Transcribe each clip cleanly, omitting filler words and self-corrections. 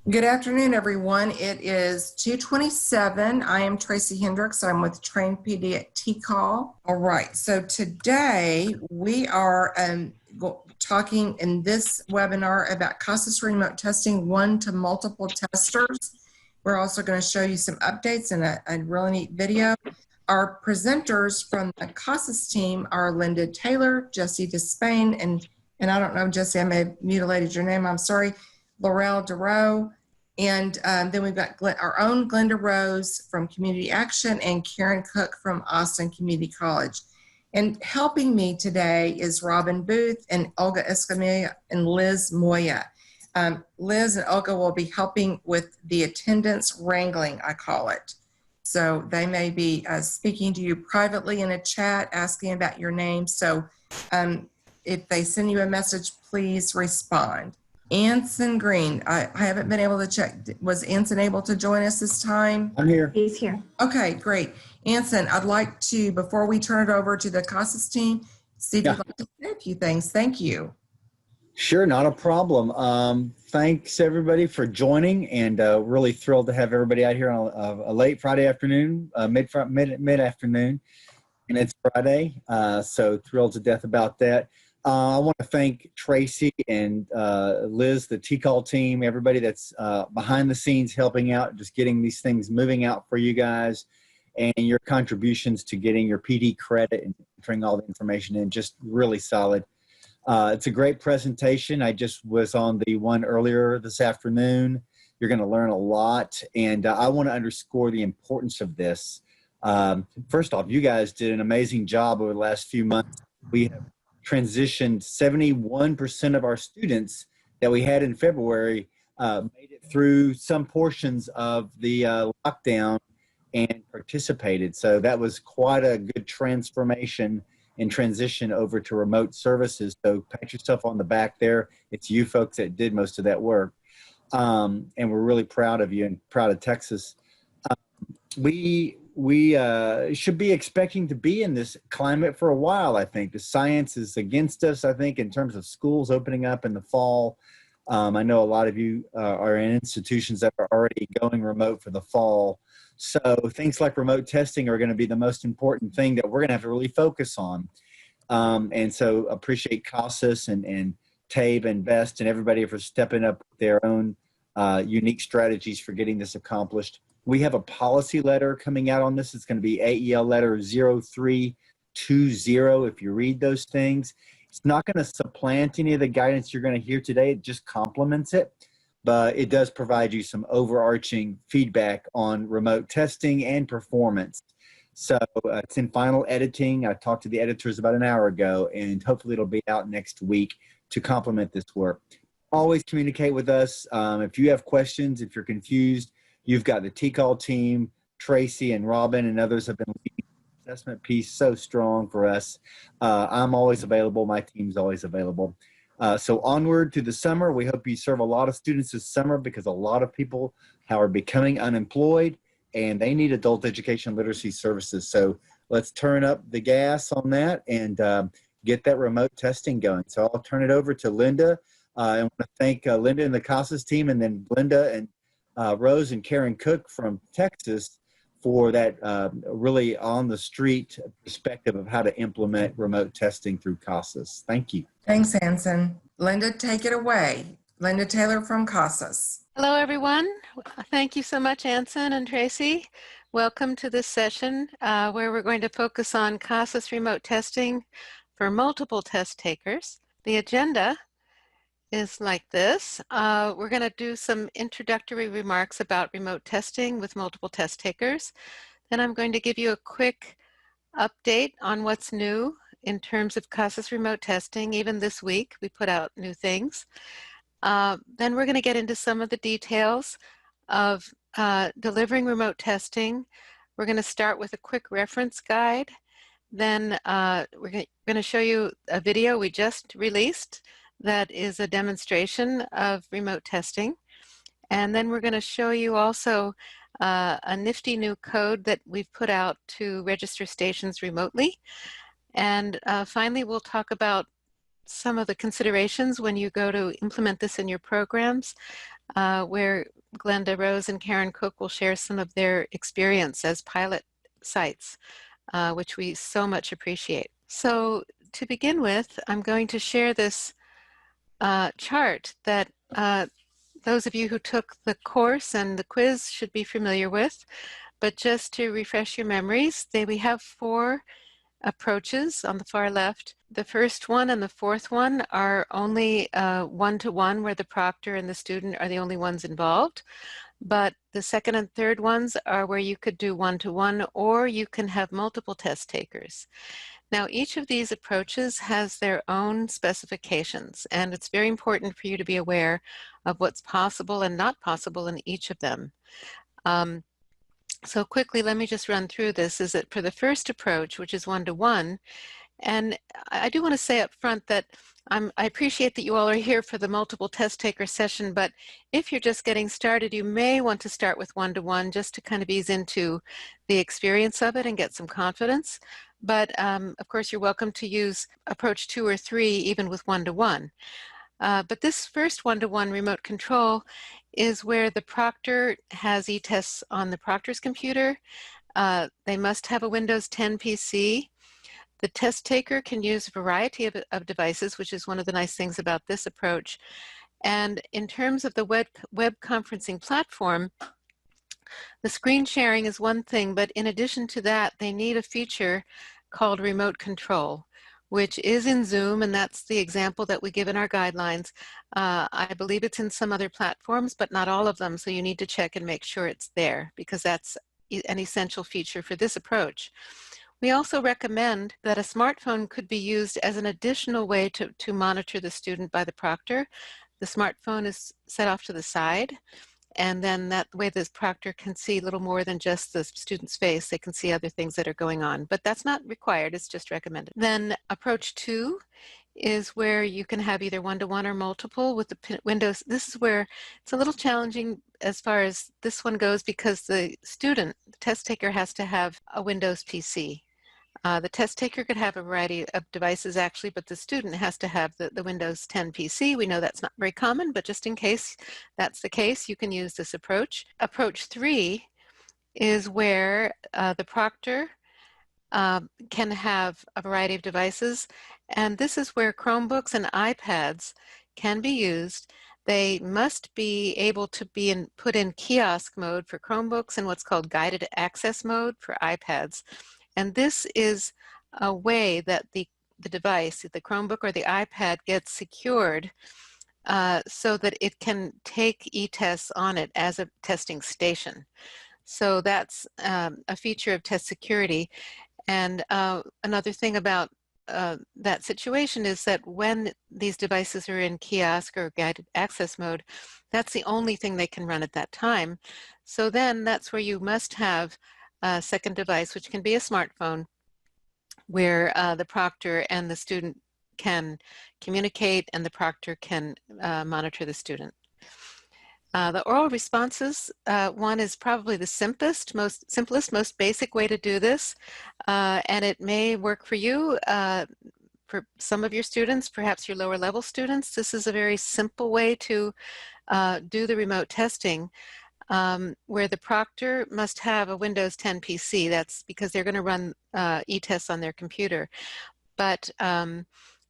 Good afternoon, everyone. It is 2:27. I am Tracy Hendricks. I'm with Trained PD at TCall. All right, so today we are talking in this webinar about CASAS remote testing one to multiple testers. We're also going to show you some updates and a really neat video. Our presenters from the CASAS team are Linda Taylor, Jesse Despain, and I don't know, Jesse, I may have mutilated your name, I'm sorry, Laurel DeRoe. And then we've got our own Glenda Rose from Community Action and Karen Cook from Austin Community College. And helping me today is Robin Booth and Olga Escamilla and Liz Moya. Liz and Olga will be helping with the attendance wrangling, I call it. So they may be speaking to you privately in a chat, asking about your name. So if they send you a message, please respond. Anson Green, I haven't been able to check. Was Anson able to join us this time? I'm here. He's here. Okay, great. Anson, I'd like to, before we turn it over to the CASAS team, see if you'd like to say a few things. Thank you. Sure, not a problem. Thanks everybody for joining, and really thrilled to have everybody out here on a late Friday afternoon, mid-afternoon, and it's Friday, so thrilled to death about that. I want to thank Tracy and Liz, the TCall team, everybody that's behind the scenes helping out, just getting these things moving out for you guys, and your contributions to getting your PD credit and entering all the information in, just really solid. It's a great presentation. I just was on the one earlier this afternoon. You're going to learn a lot, and I want to underscore the importance of this. First off, you guys did an amazing job over the last few months. We have transitioned 71% of our students that we had in February made it through some portions of the lockdown and participated. So that was quite a good transformation and transition over to remote services. So pat yourself on the back there. It's you folks that did most of that work. And we're really proud of you and proud of Texas. We should be expecting to be in this climate for a while, I think. The science is against us, I think, in terms of schools opening up in the fall. I know a lot of you are in institutions that are already going remote for the fall. So things like remote testing are going to be the most important thing that we're going to have to really focus on. And so appreciate CASAS and TABE and BEST and everybody for stepping up with their own unique strategies for getting this accomplished. We have a policy letter coming out on this. It's going to be AEL letter 0320 if you read those things. It's not going to supplant any of the guidance you're going to hear today. It just complements it. But it does provide you some overarching feedback on remote testing and performance. So it's in final editing. I talked to the editors about an hour ago, and hopefully it'll be out next week to complement this work. Always communicate with us. If you have questions, if you're confused, you've got the TCall team, Tracy and Robin and others have been leading the assessment piece so strong for us. I'm always available. My team's always available. So onward to the summer. We hope you serve a lot of students this summer because a lot of people are becoming unemployed and they need adult education literacy services. So let's turn up the gas on that and get that remote testing going. So I'll turn it over to Linda. I want to thank Linda and the CASAS team, and then Linda and Rose and Karen Cook from Texas for that really on the street perspective of how to implement remote testing through CASAS. Thank you. Thanks, Anson. Linda, take it away. Linda Taylor from CASAS. Hello, everyone. Thank you so much, Anson and Tracy. Welcome to this session where we're going to focus on CASAS remote testing for multiple test takers. The agenda is like this. We're going to do some introductory remarks about remote testing with multiple test takers. Then I'm going to give you a quick update on what's new in terms of CASAS remote testing. Even this week, we put out new things. Then we're going to get into some of the details of delivering remote testing. We're going to start with a quick reference guide. Then we're going to show you a video we just released that is a demonstration of remote testing. And then we're going to show you also a nifty new code that we've put out to register stations remotely. And finally, we'll talk about some of the considerations when you go to implement this in your programs, where Glenda Rose and Karen Cook will share some of their experience as pilot sites, which we so much appreciate. So to begin with, I'm going to share this chart that those of you who took the course and the quiz should be familiar with. But just to refresh your memories, we have 4 approaches on the far left. The first one and the fourth one are only one-to-one, where the proctor and the student are the only ones involved. But the second and third ones are where you could do one-to-one, or you can have multiple test takers. Now, each of these approaches has their own specifications, and it's very important for you to be aware of what's possible and not possible in each of them. So quickly, let me just run through this, is that for the first approach, which is one-to-one, and I do want to say up front that I appreciate that you all are here for the multiple test taker session, but if you're just getting started, you may want to start with one-to-one just to kind of ease into the experience of it and get some confidence. But of course, you're welcome to use approach 2 or 3 even with one-to-one. But this first one-to-one remote control is where the proctor has e-tests on the proctor's computer. They must have a Windows 10 PC. The test taker can use a variety of devices, which is one of the nice things about this approach. And in terms of the web conferencing platform, the screen sharing is one thing, but in addition to that, they need a feature called remote control, which is in Zoom, and that's the example that we give in our guidelines. I believe it's in some other platforms, but not all of them, so you need to check and make sure it's there, because that's an essential feature for this approach. We also recommend that a smartphone could be used as an additional way to monitor the student by the proctor. The smartphone is set off to the side, and then that way the proctor can see a little more than just the student's face. They can see other things that are going on, but that's not required, it's just recommended. Then approach 2 is where you can have either one-to-one or multiple with the Windows. This is where it's a little challenging as far as this one goes, because the student, the test taker, has to have a Windows PC. The test taker could have a variety of devices actually, but the student has to have the Windows 10 PC. We know that's not very common, but just in case that's the case, you can use this approach. Approach 3 is where the proctor can have a variety of devices, and this is where Chromebooks and iPads can be used. They must be able to be put in kiosk mode for Chromebooks and what's called guided access mode for iPads. And this is a way that the device, the Chromebook or the iPad, gets secured so that it can take e-tests on it as a testing station. So that's a feature of test security. And another thing about that situation is that when these devices are in kiosk or guided access mode, that's the only thing they can run at that time. So then that's where you must have a second device, which can be a smartphone, where the proctor and the student can communicate and the proctor can monitor the student. The oral responses one is probably the simplest, most basic way to do this, and it may work for you. For some of your students, perhaps your lower level students, this is a very simple way to do the remote testing, where the proctor must have a Windows 10 PC. That's because they're going to run e-tests on their computer. But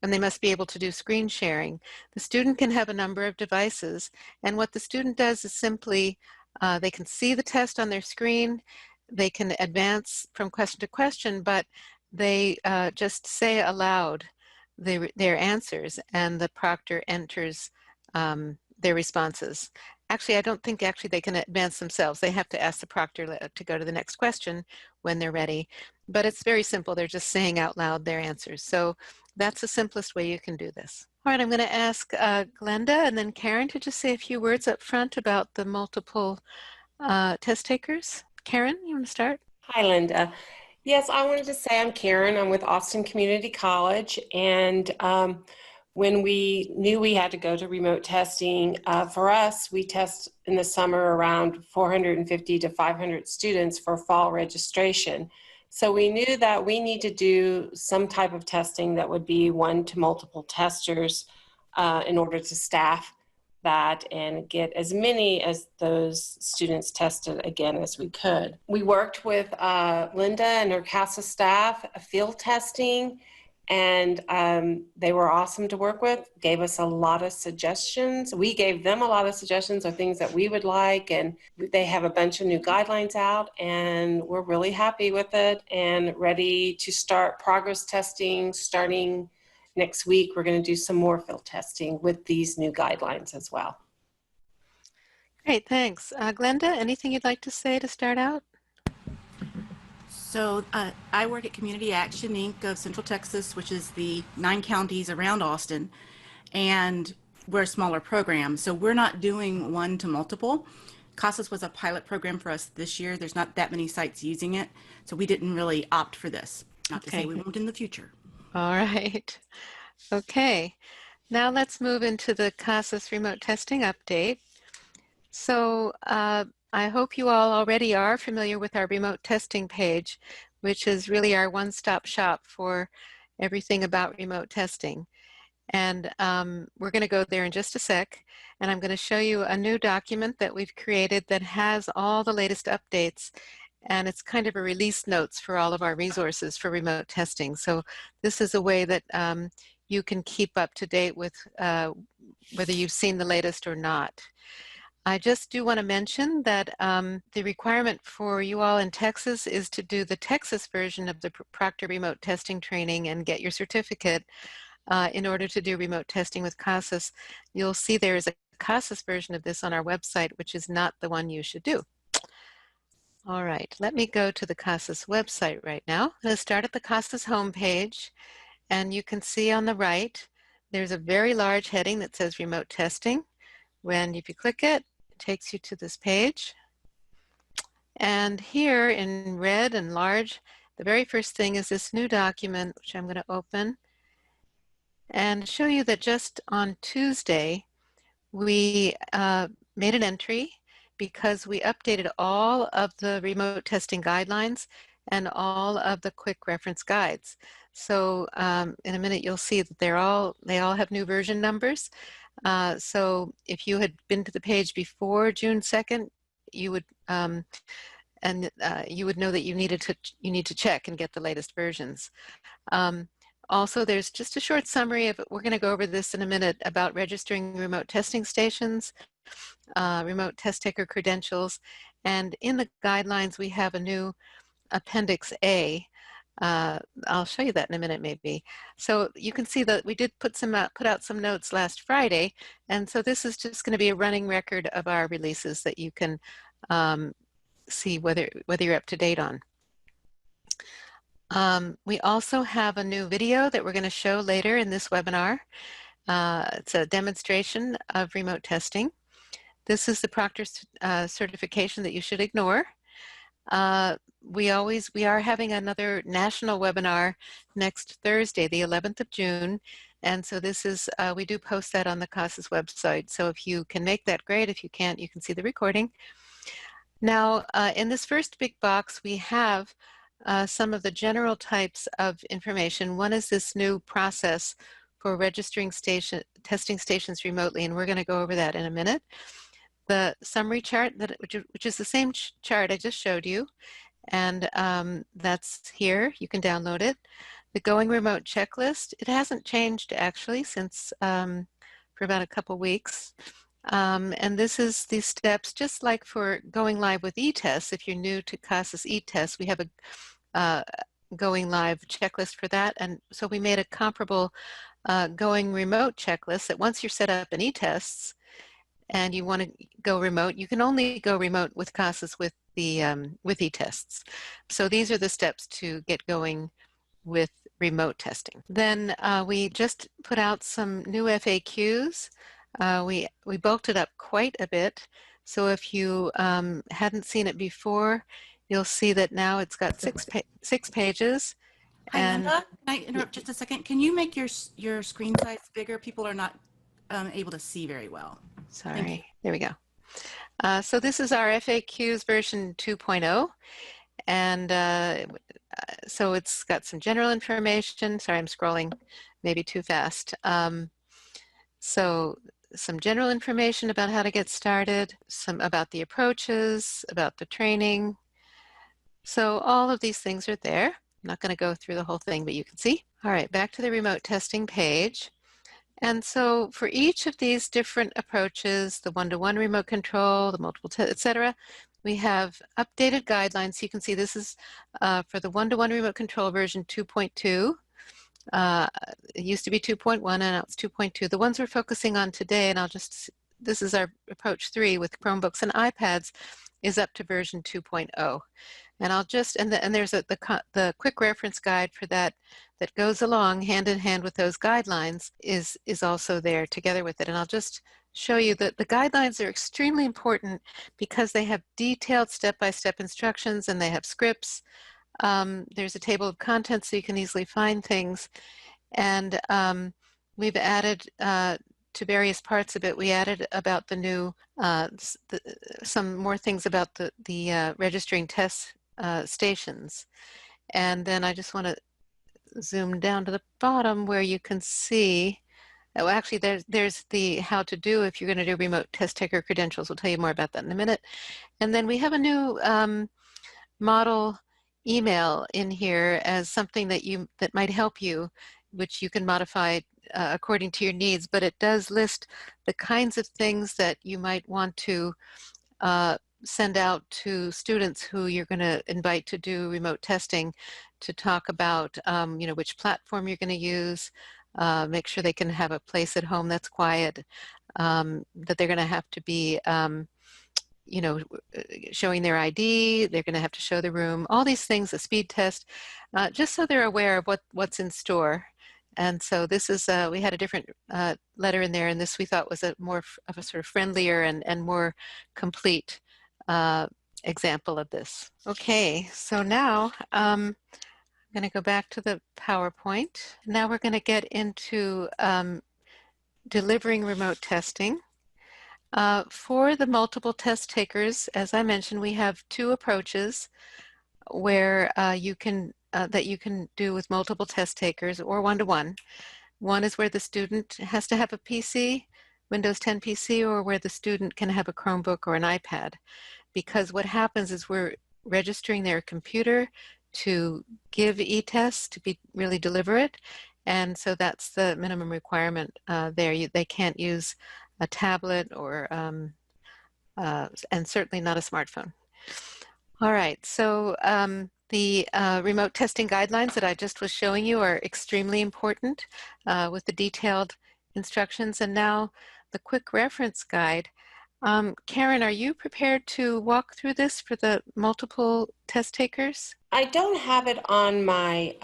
and they must be able to do screen sharing. The student can have a number of devices, and what the student does is simply they can see the test on their screen, they can advance from question to question, but they just say aloud their answers, and the proctor enters their responses. Actually, I don't think they can advance themselves. They have to ask the proctor to go to the next question when they're ready. But it's very simple. They're just saying out loud their answers. So that's the simplest way you can do this. All right, I'm going to ask Glenda and then Karen to just say a few words up front about the multiple test takers. Karen, you want to start? Hi, Linda. Yes, I wanted to say I'm Karen. I'm with Austin Community College, and when we knew we had to go to remote testing, for us, we test in the summer around 450 to 500 students for fall registration. So we knew that we need to do some type of testing that would be one to multiple testers in order to staff that and get as many as those students tested again as we could. We worked with Linda and her CASAS staff, field testing, and they were awesome to work with, gave us a lot of suggestions. We gave them a lot of suggestions of things that we would like, and they have a bunch of new guidelines out, and we're really happy with it and ready to start progress testing starting next week. We're going to do some more field testing with these new guidelines as well. Great, thanks. Glenda, anything you'd like to say to start out? So I work at Community Action Inc. of Central Texas, which is the 9 counties around Austin, and we're a smaller program. So we're not doing one to multiple. CASAS was a pilot program for us this year. There's not that many sites using it, so we didn't really opt for this. Not to say we won't in the future. All right. Okay. Now let's move into the CASAS remote testing update. So I hope you all already are familiar with our remote testing page, which is really our one-stop shop for everything about remote testing. And we're going to go there in just a sec, and I'm going to show you a new document that we've created that has all the latest updates, and it's kind of a release notes for all of our resources for remote testing. So this is a way that you can keep up to date with whether you've seen the latest or not. I just do want to mention that the requirement for you all in Texas is to do the Texas version of the Proctor remote testing training and get your certificate in order to do remote testing with CASAS. You'll see there is a CASAS version of this on our website, which is not the one you should do. All right, let me go to the CASAS website right now. I'm going to start at the CASAS homepage, and you can see on the right, there's a very large heading that says remote testing. If you click it, it takes you to this page. And here in red and large, the very first thing is this new document, which I'm going to open and show you that just on Tuesday, we made an entry because we updated all of the remote testing guidelines and all of the quick reference guides. So in a minute, you'll see that they all have new version numbers. So if you had been to the page before June 2nd, you would you would know that you need to check and get the latest versions. Also, there's just a short summary of it. We're going to go over this in a minute about registering remote testing stations, remote test taker credentials, and in the guidelines we have a new Appendix A. I'll show you that in a minute, maybe. So you can see that we did put out some notes last Friday, and so this is just going to be a running record of our releases that you can see whether you're up to date on. We also have a new video that we're going to show later in this webinar. It's a demonstration of remote testing. This is the Proctor certification that you should ignore. We are having another national webinar next Thursday, the 11th of June. And so this is, we do post that on the CASAS website. So if you can make that, great. If you can't, you can see the recording. Now, in this first big box, we have some of the general types of information. One is this new process for registering testing stations remotely, and we're going to go over that in a minute. The summary chart, which is the same chart I just showed you, and that's here. You can download it. The Going Remote checklist, it hasn't changed actually since for about a couple weeks. And this is the steps, just like for going live with eTests. If you're new to CASAS eTests, we have a going live checklist for that. And so we made a comparable going remote checklist that once you're set up in eTests and you want to go remote, you can only go remote with CASAS with the with eTests. So these are the steps to get going with remote testing. Then we just put out some new FAQs. We bulked it up quite a bit. So if you hadn't seen it before, you'll see that now it's got six pages. Hi, And Linda. Can I interrupt just a second? Can you make your screen size bigger? People are not able to see very well. Sorry, there we go. So this is our FAQs version 2.0. And so it's got some general information. Sorry, I'm scrolling maybe too fast. So some general information about how to get started, some about the approaches, about the training. So all of these things are there. I'm not going to go through the whole thing, but you can see. All right, back to the remote testing page. And so for each of these different approaches, the one-to-one remote control, the multiple, etc., we have updated guidelines. You can see this is for the one-to-one remote control version 2.2. It used to be 2.1 and now it's 2.2. The ones we're focusing on today, and this is our approach 3 with Chromebooks and iPads, is up to version 2.0. And I'll just, and there's the quick reference guide for that goes along hand in hand with those guidelines is also there together with it. And I'll just show you that the guidelines are extremely important because they have detailed step-by-step instructions and they have scripts. There's a table of contents so you can easily find things. And we've added to various parts of it, we added about the new, some more things about the registering test stations. And then I just want to zoom down to the bottom where you can see, oh, actually there's the how to do if you're going to do remote test taker credentials. We'll tell you more about that in a minute. And then we have a new model email in here as something that might help you, which you can modify according to your needs, but it does list the kinds of things that you might want to send out to students who you're going to invite to do remote testing, to talk about which platform you're going to use, make sure they can have a place at home that's quiet, that they're going to have to be showing their ID, they're going to have to show the room, all these things, a speed test, just so they're aware of what's in store. And so this is, we had a different letter in there, and this we thought was a more of a sort of friendlier and more complete example of this. Okay, so now I'm going to go back to the PowerPoint. Now we're going to get into delivering remote testing. For the multiple test takers, as I mentioned, we have 2 approaches where you can do with multiple test takers or one-to-one. One is where the student has to have a PC, Windows 10 PC, or where the student can have a Chromebook or an iPad. Because what happens is we're registering their computer to give e-tests, to really deliver it. And so that's the minimum requirement there. They can't use a tablet or, and certainly not a smartphone. All right, so the remote testing guidelines that I just was showing you are extremely important with the detailed instructions. And now the quick reference guide. Karen, are you prepared to walk through this for the multiple test takers? I don't have it on my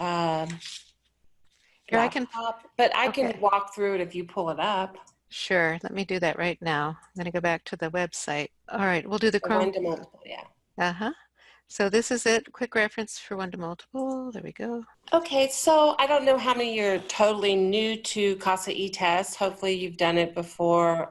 Here, laptop, but I okay. can walk through it if you pull it up. Sure, let me do that right now. I'm going to go back to the website. All right, we'll do the Chrome. One to multiple, yeah. Uh-huh. So this is it, quick reference for one to multiple. There we go. Okay, so I don't know how many you're totally new to CASA e-test. Hopefully you've done it before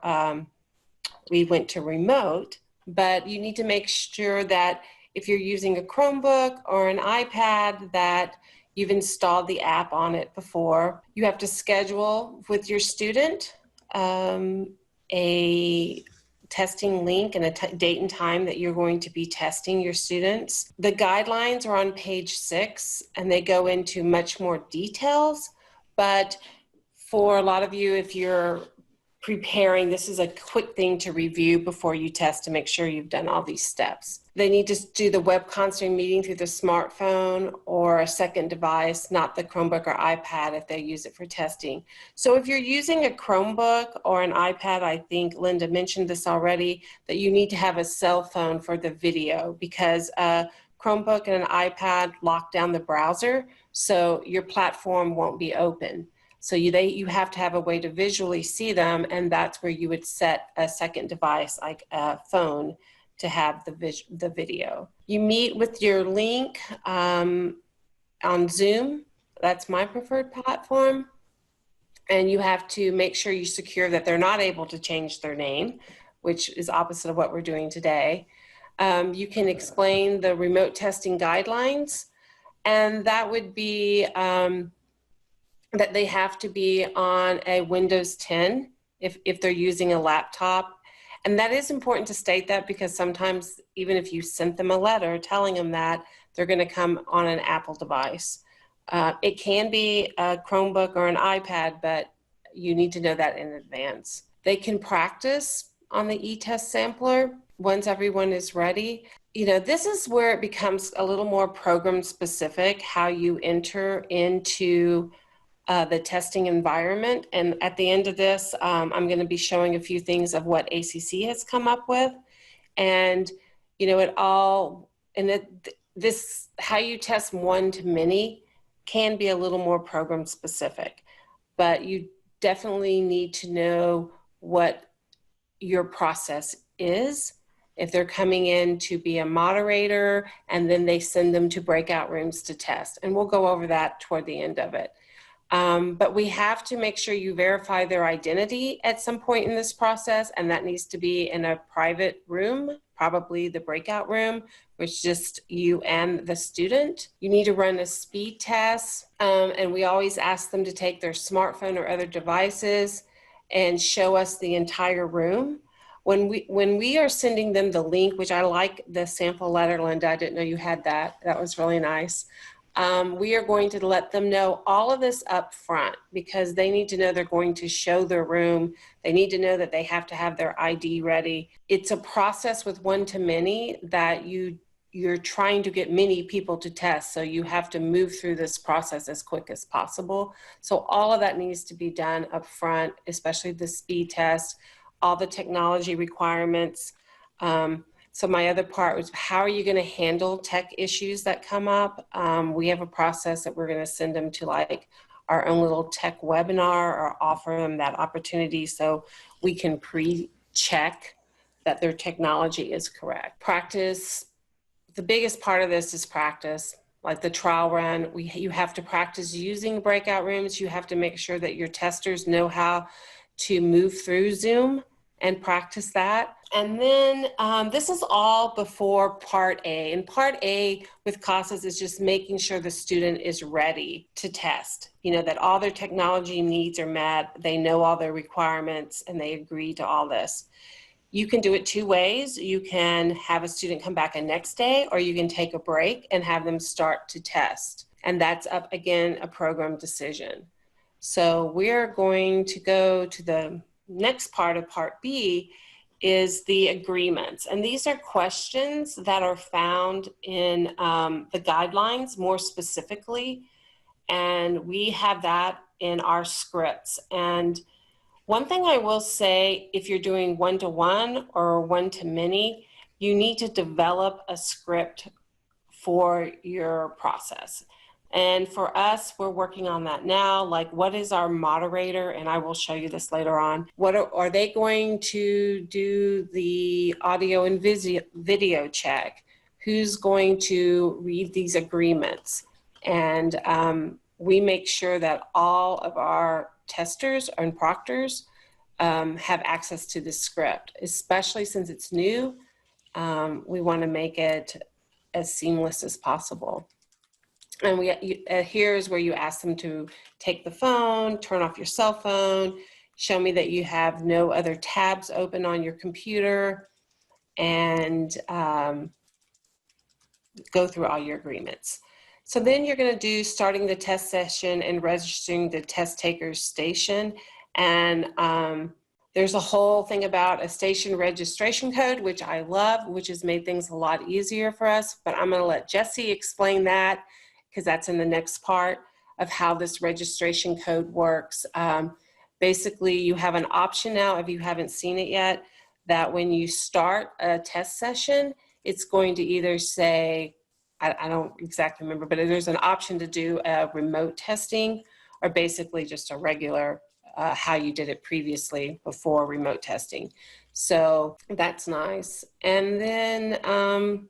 we went to remote, but you need to make sure that if you're using a Chromebook or an iPad that you've installed the app on it before. You have to schedule with your student a testing link and a date and time that you're going to be testing your students. The guidelines are on page 6 and they go into much more details, but for a lot of you, if you're preparing, this is a quick thing to review before you test to make sure you've done all these steps. They need to do the web conferencing meeting through the smartphone or a second device, not the Chromebook or iPad if they use it for testing. So if you're using a Chromebook or an iPad, I think Linda mentioned this already, that you need to have a cell phone for the video because a Chromebook and an iPad lock down the browser, so your platform won't be open. So you have to have a way to visually see them, and that's where you would set a second device like a phone to have the video. You meet with your link on Zoom. That's my preferred platform. And you have to make sure you secure that they're not able to change their name, which is opposite of what we're doing today. You can explain the remote testing guidelines, and that would be that they have to be on a Windows 10 if they're using a laptop. And that is important to state that, because sometimes even if you sent them a letter telling them that, they're going to come on an Apple device. It can be a Chromebook or an iPad, but you need to know that in advance. They can practice on the e-test sampler once everyone is ready. You know, this is where it becomes a little more program specific, how you enter into the testing environment. And at the end of this, I'm going to be showing a few things of what ACC has come up with. And, you know, this, how you test one to many can be a little more program specific, but you definitely need to know what your process is. If they're coming in to be a moderator and then they send them to breakout rooms to test. And we'll go over that toward the end of it. But we have to make sure you verify their identity at some point in this process, and that needs to be in a private room, probably the breakout room, which is just you and the student. You need to run a speed test, and we always ask them to take their smartphone or other devices and show us the entire room. When we are sending them the link, which I like the sample letter, Linda, I didn't know you had that. That was really nice. We are going to let them know all of this up front, because they need to know they're going to show their room. They need to know that they have to have their ID ready. It's a process with one to many that you're trying to get many people to test. So you have to move through this process as quick as possible. So all of that needs to be done up front, especially the speed test, all the technology requirements. So my other part was, how are you going to handle tech issues that come up? We have a process that we're going to send them to, like our own little tech webinar, or offer them that opportunity so we can pre-check that their technology is correct. Practice, the biggest part of this is practice. Like the trial run, you have to practice using breakout rooms. You have to make sure that your testers know how to move through Zoom and practice that. And then this is all before part A. And part A with CASAS is just making sure the student is ready to test, you know, that all their technology needs are met, they know all their requirements, and they agree to all this. You can do it two ways. You can have a student come back a next day, or you can take a break and have them start to test. And that's up, again, a program decision. So we're going to go to the next part of part B, is the agreements. And these are questions that are found in the guidelines more specifically. And we have that in our scripts. And one thing I will say, if you're doing one-to-one or one-to-many, you need to develop a script for your process. And for us, we're working on that now. Like, what is our moderator? And I will show you this later on. What are they going to do the audio and video check? Who's going to read these agreements? And we make sure that all of our testers and proctors have access to the script, especially since it's new. We want to make it as seamless as possible. And here's where you ask them to take the phone, turn off your cell phone, show me that you have no other tabs open on your computer, and go through all your agreements. So then you're going to do starting the test session and registering the test taker's station. And there's a whole thing about a station registration code, which I love, which has made things a lot easier for us. But I'm going to let Jesse explain that, because that's in the next part of how this registration code works. Basically, you have an option now, if you haven't seen it yet, that when you start a test session, it's going to either say, I don't exactly remember, but there's an option to do a remote testing, or basically just a regular, how you did it previously before remote testing. So that's nice. And then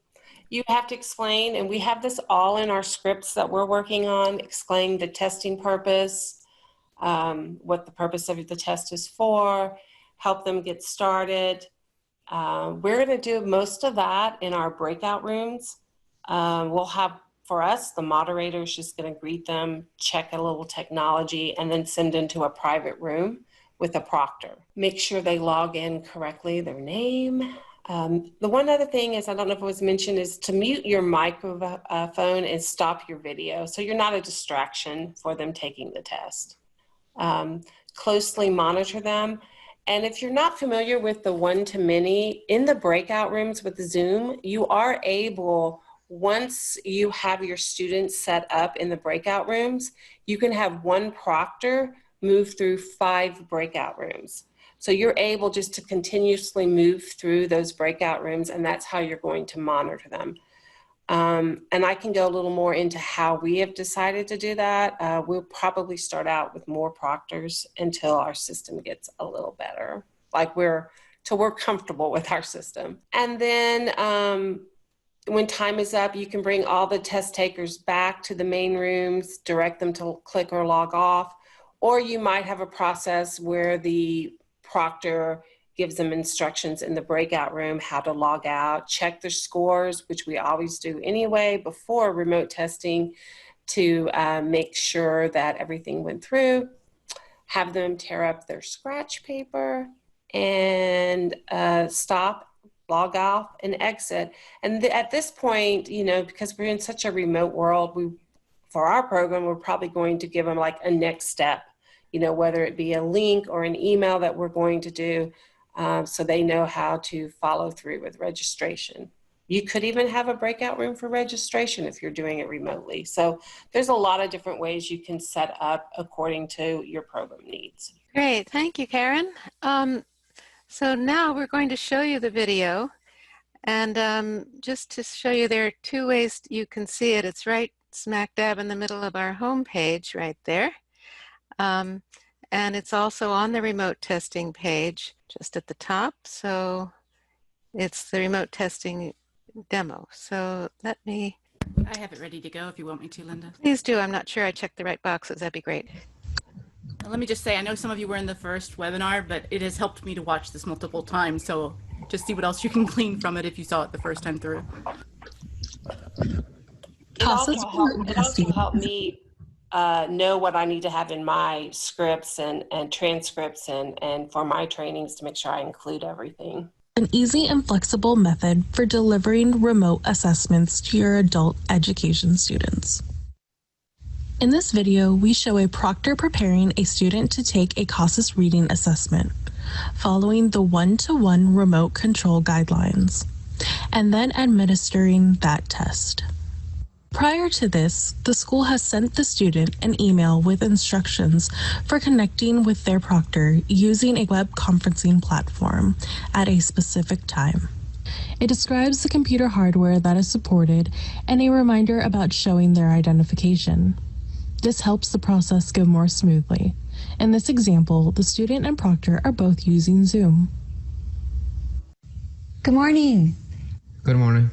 you have to explain, and we have this all in our scripts that we're working on, explain the testing purpose, what the purpose of the test is for, help them get started. We're going to do most of that in our breakout rooms. We'll have, for us, the moderator is just going to greet them, check a little technology, and then send into a private room with a proctor. Make sure they log in correctly, their name. The one other thing is, I don't know if it was mentioned, is to mute your microphone and stop your video so you're not a distraction for them taking the test. Closely monitor them. And if you're not familiar with the one-to-many, in the breakout rooms with Zoom, you are able, once you have your students set up in the breakout rooms, you can have one proctor move through 5 breakout rooms. So you're able just to continuously move through those breakout rooms, and that's how you're going to monitor them. And I can go a little more into how we have decided to do that. We'll probably start out with more proctors until our system gets a little better, till we're comfortable with our system. And then when time is up, you can bring all the test takers back to the main rooms, direct them to click or log off, or you might have a process where the proctor gives them instructions in the breakout room how to log out, check their scores, which we always do anyway before remote testing, to make sure that everything went through, have them tear up their scratch paper and stop, log off, and exit. And at this point, because we're in such a remote world, for our program, we're probably going to give them like a next step, whether it be a link or an email that we're going to do, so they know how to follow through with registration. You could even have a breakout room for registration if you're doing it remotely. So there's a lot of different ways you can set up according to your program needs. Great, thank you, Karen. So now we're going to show you the video. And just to show you, there are 2 ways you can see it. It's right smack dab in the middle of our home page right there. And it's also on the remote testing page just at the top. So it's the remote testing demo. So I have it ready to go if you want me to, Linda. Please do. I'm not sure I checked the right boxes. That'd be great. Let me just say, I know some of you were in the first webinar, but it has helped me to watch this multiple times. So just see what else you can glean from it if you saw it the first time through. It also helped me know what I need to have in my scripts and transcripts and for my trainings to make sure I include everything. An easy and flexible method for delivering remote assessments to your adult education students. In this video, we show a proctor preparing a student to take a CASAS reading assessment, following the one-to-one remote control guidelines, and then administering that test. Prior to this, the school has sent the student an email with instructions for connecting with their proctor using a web conferencing platform at a specific time. It describes the computer hardware that is supported and a reminder about showing their identification. This helps the process go more smoothly. In this example, the student and proctor are both using Zoom. Good morning. Good morning.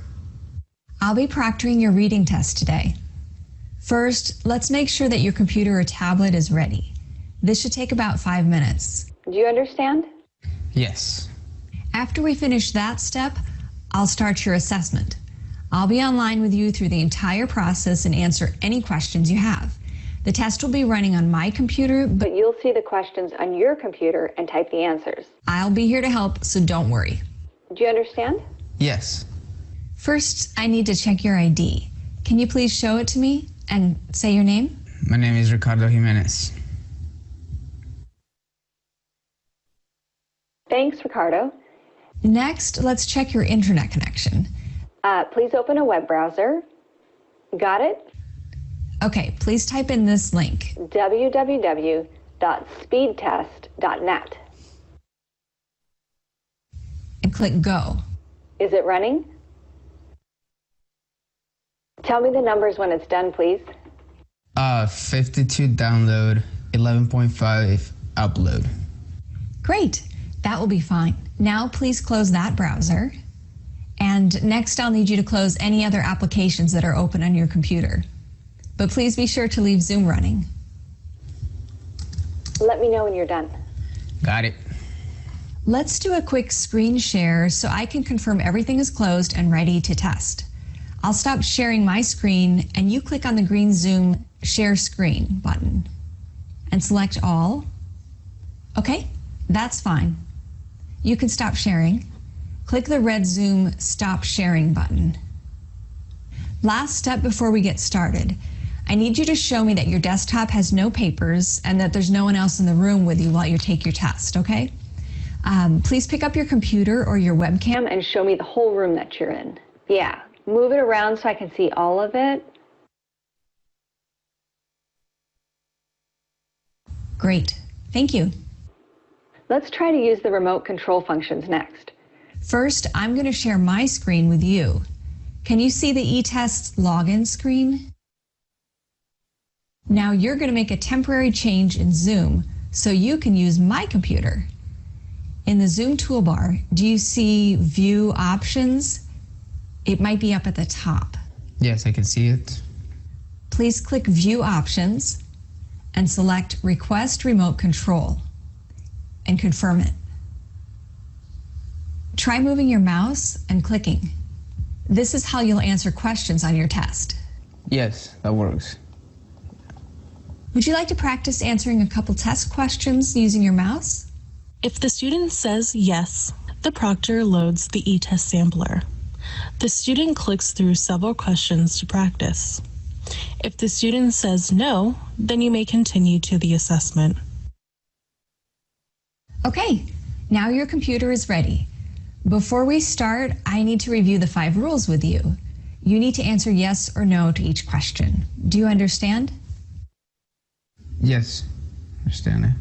I'll be proctoring your reading test today. First, let's make sure that your computer or tablet is ready. This should take about 5 minutes. Do you understand? Yes. After we finish that step, I'll start your assessment. I'll be online with you through the entire process and answer any questions you have. The test will be running on my computer, But you'll see the questions on your computer and type the answers. I'll be here to help, so don't worry. Do you understand? Yes. First, I need to check your ID. Can you please show it to me and say your name? My name is Ricardo Jimenez. Thanks, Ricardo. Next, let's check your internet connection. Please open a web browser. Got it? Okay, please type in this link. www.speedtest.net. And click Go. Is it running? Tell me the numbers when it's done, please. 52 download, 11.5 upload. Great, that will be fine. Now please close that browser. And next I'll need you to close any other applications that are open on your computer. But please be sure to leave Zoom running. Let me know when you're done. Got it. Let's do a quick screen share so I can confirm everything is closed and ready to test. I'll stop sharing my screen and you click on the green Zoom Share Screen button and select all. Okay, That's fine. You can stop sharing. Click the red Zoom Stop Sharing button. Last step before we get started. I need you to show me that your desktop has no papers and that there's no one else in the room with you while you take your test, okay? Please pick up your computer or your webcam And show me the whole room that you're in. Yeah, move it around so I can see all of it. Great, thank you. Let's try to use the remote control functions next. First, I'm going to share my screen with you. Can you see the eTest's login screen? Now you're going to make a temporary change in Zoom so you can use my computer. In the Zoom toolbar, do you see View Options? It might be up at the top. Yes, I can see it. Please click View Options and select Request Remote Control and confirm it. Try moving your mouse and clicking. This is how you'll answer questions on your test. Yes, that works. Would you like to practice answering a couple test questions using your mouse? If the student says yes, the proctor loads the eTest sampler. The student clicks through several questions to practice. If the student says no, then you may continue to the assessment. Okay, now your computer is ready. Before we start, I need to review the 5 rules with you. You need to answer yes or no to each question. Do you understand? Yes, understand it.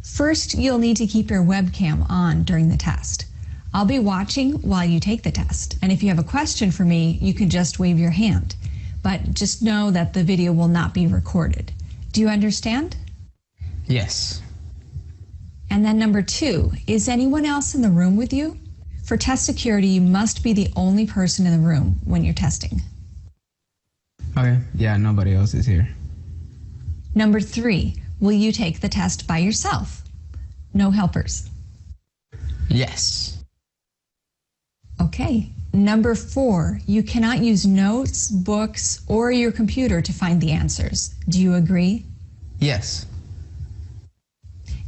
First, you'll need to keep your webcam on during the test. I'll be watching while you take the test, and if you have a question for me, you can just wave your hand. But just know that the video will not be recorded. Do you understand? Yes. And then number 2, is anyone else in the room with you? For test security, you must be the only person in the room when you're testing. Okay, yeah, nobody else is here. Number 3, will you take the test by yourself? No helpers. Yes. Okay. Number 4, you cannot use notes, books, or your computer to find the answers. Do you agree? Yes.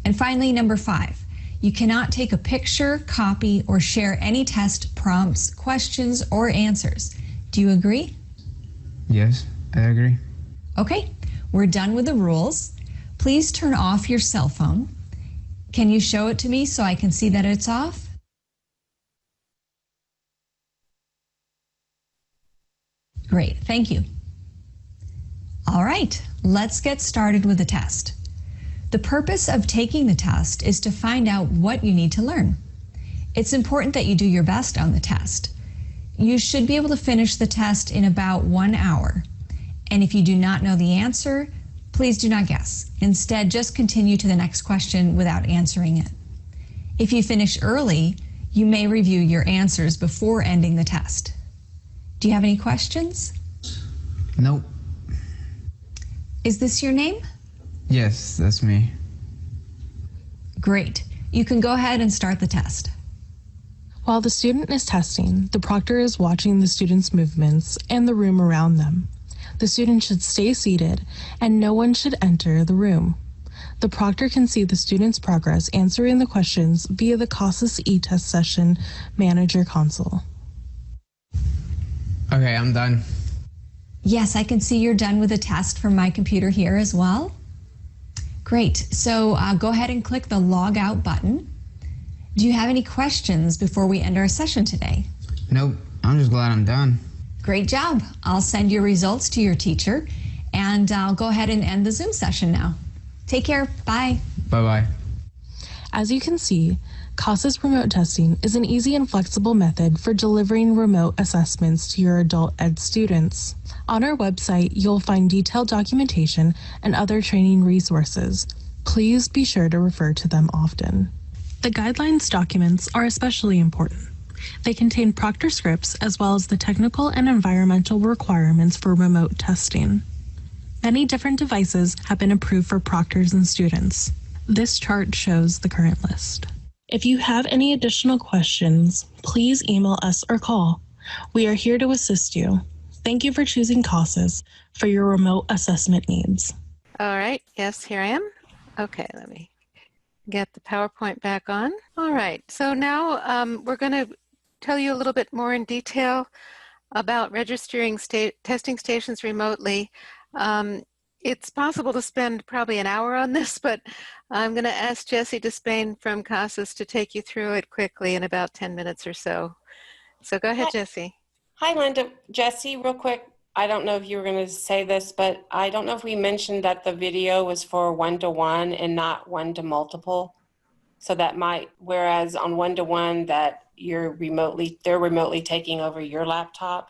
And finally, number 5, you cannot take a picture, copy, or share any test prompts, questions, or answers. Do you agree? Yes, I agree. Okay, we're done with the rules. Please turn off your cell phone. Can you show it to me so I can see that it's off? Great, thank you. All right, let's get started with the test. The purpose of taking the test is to find out what you need to learn. It's important that you do your best on the test. You should be able to finish the test in about 1 hour. And if you do not know the answer, please do not guess. Instead, just continue to the next question without answering it. If you finish early, you may review your answers before ending the test. Do you have any questions? Nope. Is this your name? Yes, that's me. Great. You can go ahead and start the test. While the student is testing, the proctor is watching the student's movements and the room around them. The student should stay seated and no one should enter the room. The proctor can see the student's progress answering the questions via the CASAS eTest session manager console. Okay, I'm done. Yes, I can see you're done with the test from my computer here as well. Great. So go ahead and click the log out button. Do you have any questions before we end our session today? Nope, I'm just glad I'm done. Great job. I'll send your results to your teacher and I'll go ahead and end the Zoom session now. Take care. Bye. Bye-bye. As you can see, CASAS remote testing is an easy and flexible method for delivering remote assessments to your adult ed students. On our website, you'll find detailed documentation and other training resources. Please be sure to refer to them often. The guidelines documents are especially important. They contain proctor scripts as well as the technical and environmental requirements for remote testing. Many different devices have been approved for proctors and students. This chart shows the current list. If you have any additional questions, please email us or call. We are here to assist you. Thank you for choosing CASAS for your remote assessment needs. All right. Yes, here I am. Okay, let me get the PowerPoint back on. All right, so now we're going to tell you a little bit more in detail about registering testing stations remotely. It's possible to spend probably an hour on this, but I'm going to ask Jessie Despain from CASAS to take you through it quickly in about 10 minutes or so. So go ahead, Jessie. Hi, Linda. Jessie, real quick. I don't know if you were going to say this, but I don't know if we mentioned that the video was for one-to-one and not one-to-multiple. So that might, whereas on one-to-one that they're remotely taking over your laptop.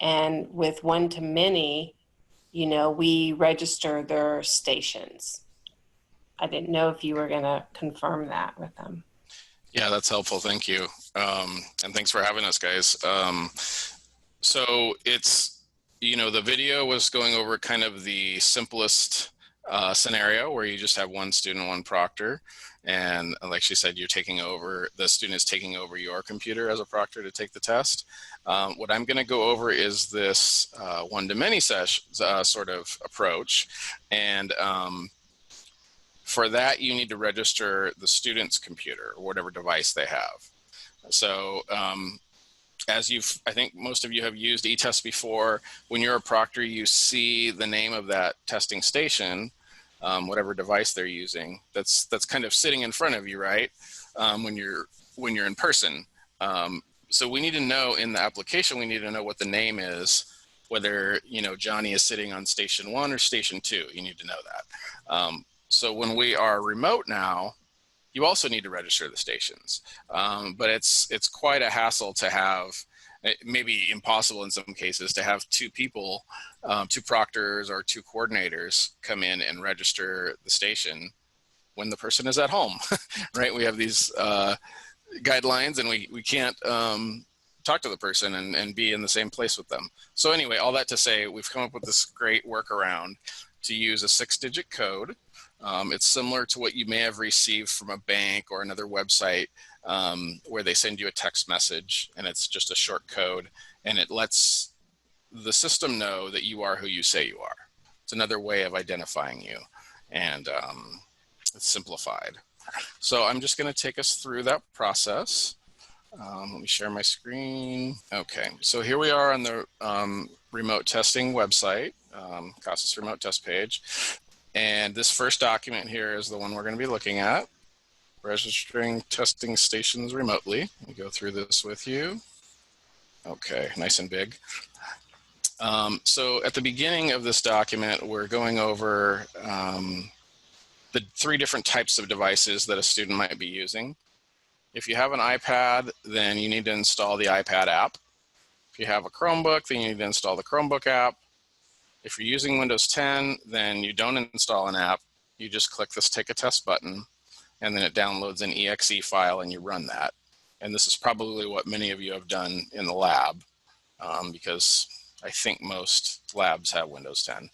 And with one-to-many, we register their stations. I didn't know if you were going to confirm that with them. Yeah, that's helpful. Thank you. And thanks for having us, guys. So it's, the video was going over kind of the simplest scenario where you just have one student, one proctor. And like she said, the student is taking over your computer as a proctor to take the test. What I'm going to go over is this one-to-many sort of approach. And for that, you need to register the student's computer or whatever device they have. So I think most of you have used eTest before. When you're a proctor, you see the name of that testing station, whatever device they're using. That's kind of sitting in front of you, right? When you're in person. So we need to know in the application, we need to know what the name is, whether Johnny is sitting on station 1 or station 2. You need to know that. So when we are remote now, you also need to register the stations. But it's quite a hassle to have, maybe impossible in some cases, to have two people, two proctors or two coordinators come in and register the station when the person is at home, right? We have these guidelines and we can't talk to the person and be in the same place with them. So anyway, all that to say, we've come up with this great workaround to use a 6-digit code. It's similar to what you may have received from a bank or another website where they send you a text message and it's just a short code and it lets the system know that you are who you say you are. It's another way of identifying you, and it's simplified. So I'm just going to take us through that process. Let me share my screen. Okay, so here we are on the remote testing website, CASAS remote test page. And this first document here is the one we're going to be looking at, registering testing stations remotely. Let me go through this with you. Okay, nice and big. So at the beginning of this document, we're going over the 3 different types of devices that a student might be using. If you have an iPad, then you need to install the iPad app. If you have a Chromebook, then you need to install the Chromebook app. If you're using Windows 10, then you don't install an app. You just click this Take a Test button, and then it downloads an exe file and you run that. And this is probably what many of you have done in the lab, because I think most labs have Windows 10.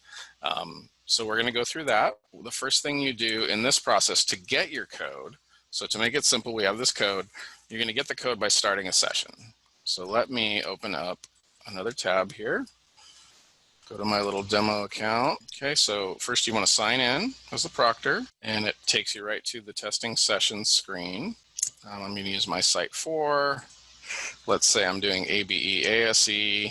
So we're going to go through that. The first thing you do in this process to get your code, so to make it simple, we have this code. You're going to get the code by starting a session. So let me open up another tab here. Go to my little demo account. Okay, so first you want to sign in as a proctor, and it takes you right to the testing session screen. I'm going to use my Site 4. Let's say I'm doing ABE ASE.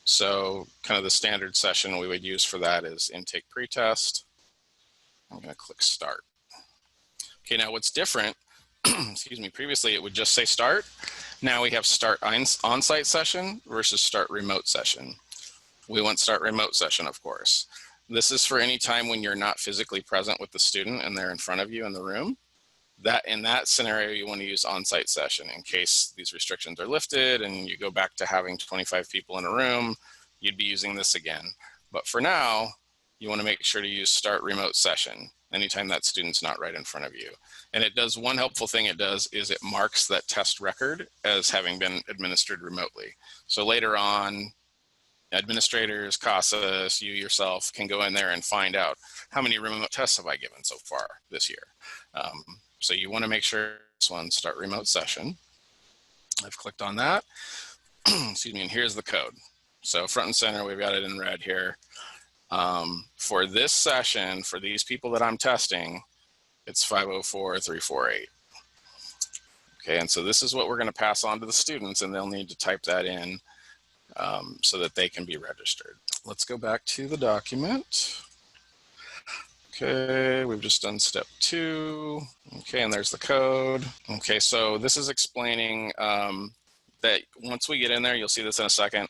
So kind of the standard session we would use for that is intake pretest. I'm going to click start. Okay, now what's different, excuse me, previously it would just say start. Now we have start on-site session versus start remote session. We want start remote session, of course. This is for any time when you're not physically present with the student and they're in front of you in the room. In that scenario, you want to use on-site session in case these restrictions are lifted and you go back to having 25 people in a room, you'd be using this again. But for now, you want to make sure to use start remote session anytime that student's not right in front of you. And it does, one helpful thing it does is it marks that test record as having been administered remotely. So later on, administrators, CASAS, you yourself can go in there and find out how many remote tests have I given so far this year. So you want to make sure this one start remote session. I've clicked on that. Excuse me, and here's the code. So front and center, we've got it in red here. For this session, for these people that I'm testing, it's 504348. Okay, and so this is what we're going to pass on to the students, and they'll need to type that in so that they can be registered. Let's go back to the document. Okay, we've just done step 2. Okay, and there's the code. Okay, so this is explaining that once we get in there, you'll see this in a second.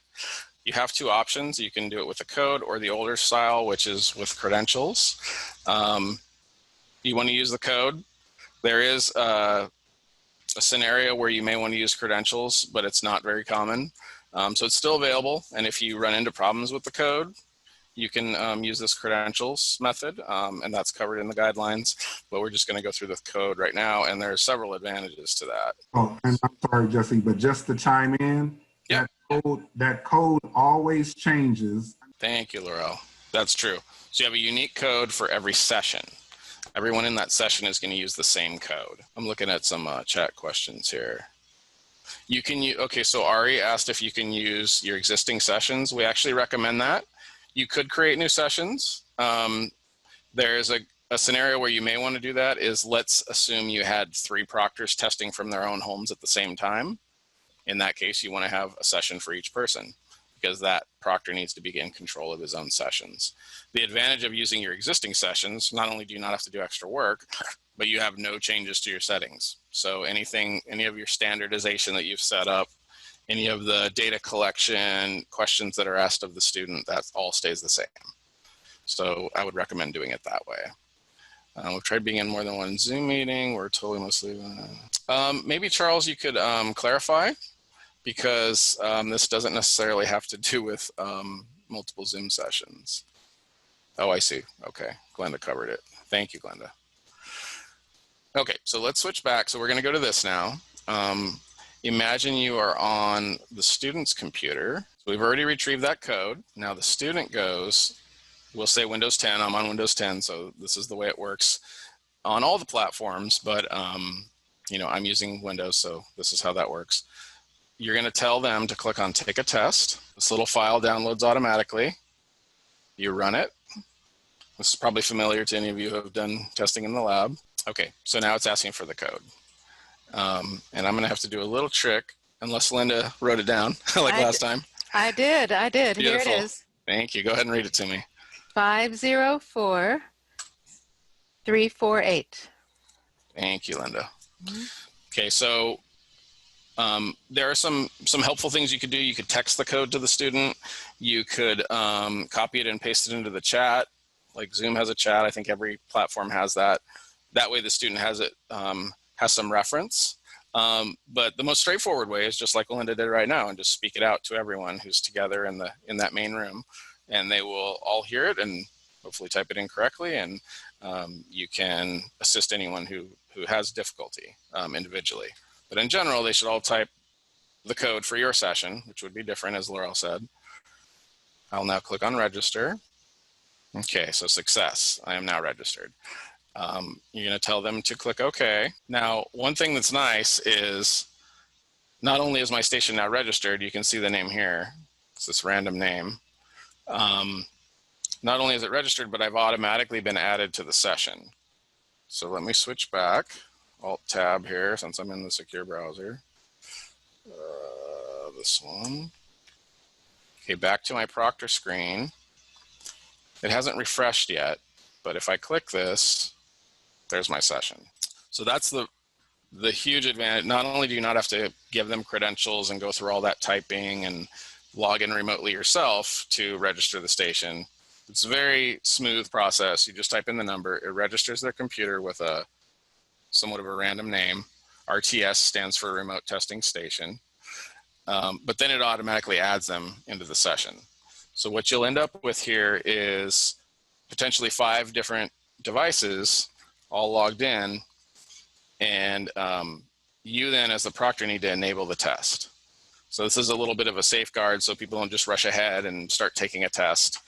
You have 2 options. You can do it with the code or the older style, which is with credentials. You want to use the code. There is a scenario where you may want to use credentials, but it's not very common. So it's still available. And if you run into problems with the code, you can use this credentials method, and that's covered in the guidelines. But we're just going to go through the code right now, and there are several advantages to that. Oh, and I'm sorry, Jesse, but just to chime in, Yep. that code always changes. Thank you, Laurel. That's true. So you have a unique code for every session. Everyone in that session is going to use the same code. I'm looking at some chat questions here. You can use, okay, so Ari asked if you can use your existing sessions. We actually recommend that. You could create new sessions. There is a scenario where you may want to do that is, let's assume you had 3 proctors testing from their own homes at the same time. In that case, you want to have a session for each person, because that proctor needs to be in control of his own sessions. The advantage of using your existing sessions, not only do you not have to do extra work, but you have no changes to your settings. So any of your standardization that you've set up, any of the data collection questions that are asked of the student, that all stays the same. So I would recommend doing it that way. We've tried being in more than one Zoom meeting. We're totally mostly, maybe Charles, you could clarify, because this doesn't necessarily have to do with multiple Zoom sessions. Oh, I see. Okay, Glenda covered it. Thank you, Glenda. Okay, so let's switch back. So we're going to go to this now. Imagine you are on the student's computer. So we've already retrieved that code. Now the student goes, we'll say Windows 10. I'm on Windows 10, so this is the way it works on all the platforms, but you know, I'm using Windows, so this is how that works. You're going to tell them to click on Take a Test. This little file downloads automatically. You run it. This is probably familiar to any of you who have done testing in the lab. Okay, so now it's asking for the code. And I'm going to have to do a little trick, unless Linda wrote it down like last time. I did. Beautiful. Here it is. Thank you. Go ahead and read it to me. 504348. Thank you, Linda. Okay, so there are some helpful things you could do. You could text the code to the student. You could copy it and paste it into the chat. Like Zoom has a chat. I think every platform has that. That way the student has it, has some reference. But the most straightforward way is just like Linda did right now, and just speak it out to everyone who's together in that main room, and they will all hear it and hopefully type it in correctly. And you can assist anyone who has difficulty individually. But in general, they should all type the code for your session, which would be different, as Laurel said. I'll now click on register. Okay, so success. I am now registered. You're going to tell them to click OK. Now, one thing that's nice is not only is my station now registered, you can see the name here. It's this random name. Not only is it registered, but I've automatically been added to the session. So let me switch back. Alt-tab here, since I'm in the secure browser. This one. Okay, back to my proctor screen. It hasn't refreshed yet, but if I click this, there's my session. So that's the huge advantage. Not only do you not have to give them credentials and go through all that typing and log in remotely yourself to register the station. It's a very smooth process. You just type in the number. It registers their computer with a somewhat of a random name. RTS stands for Remote Testing Station. But then it automatically adds them into the session. So what you'll end up with here is potentially 5 different devices all logged in, and you then as the proctor need to enable the test. So this is a little bit of a safeguard so people don't just rush ahead and start taking a test.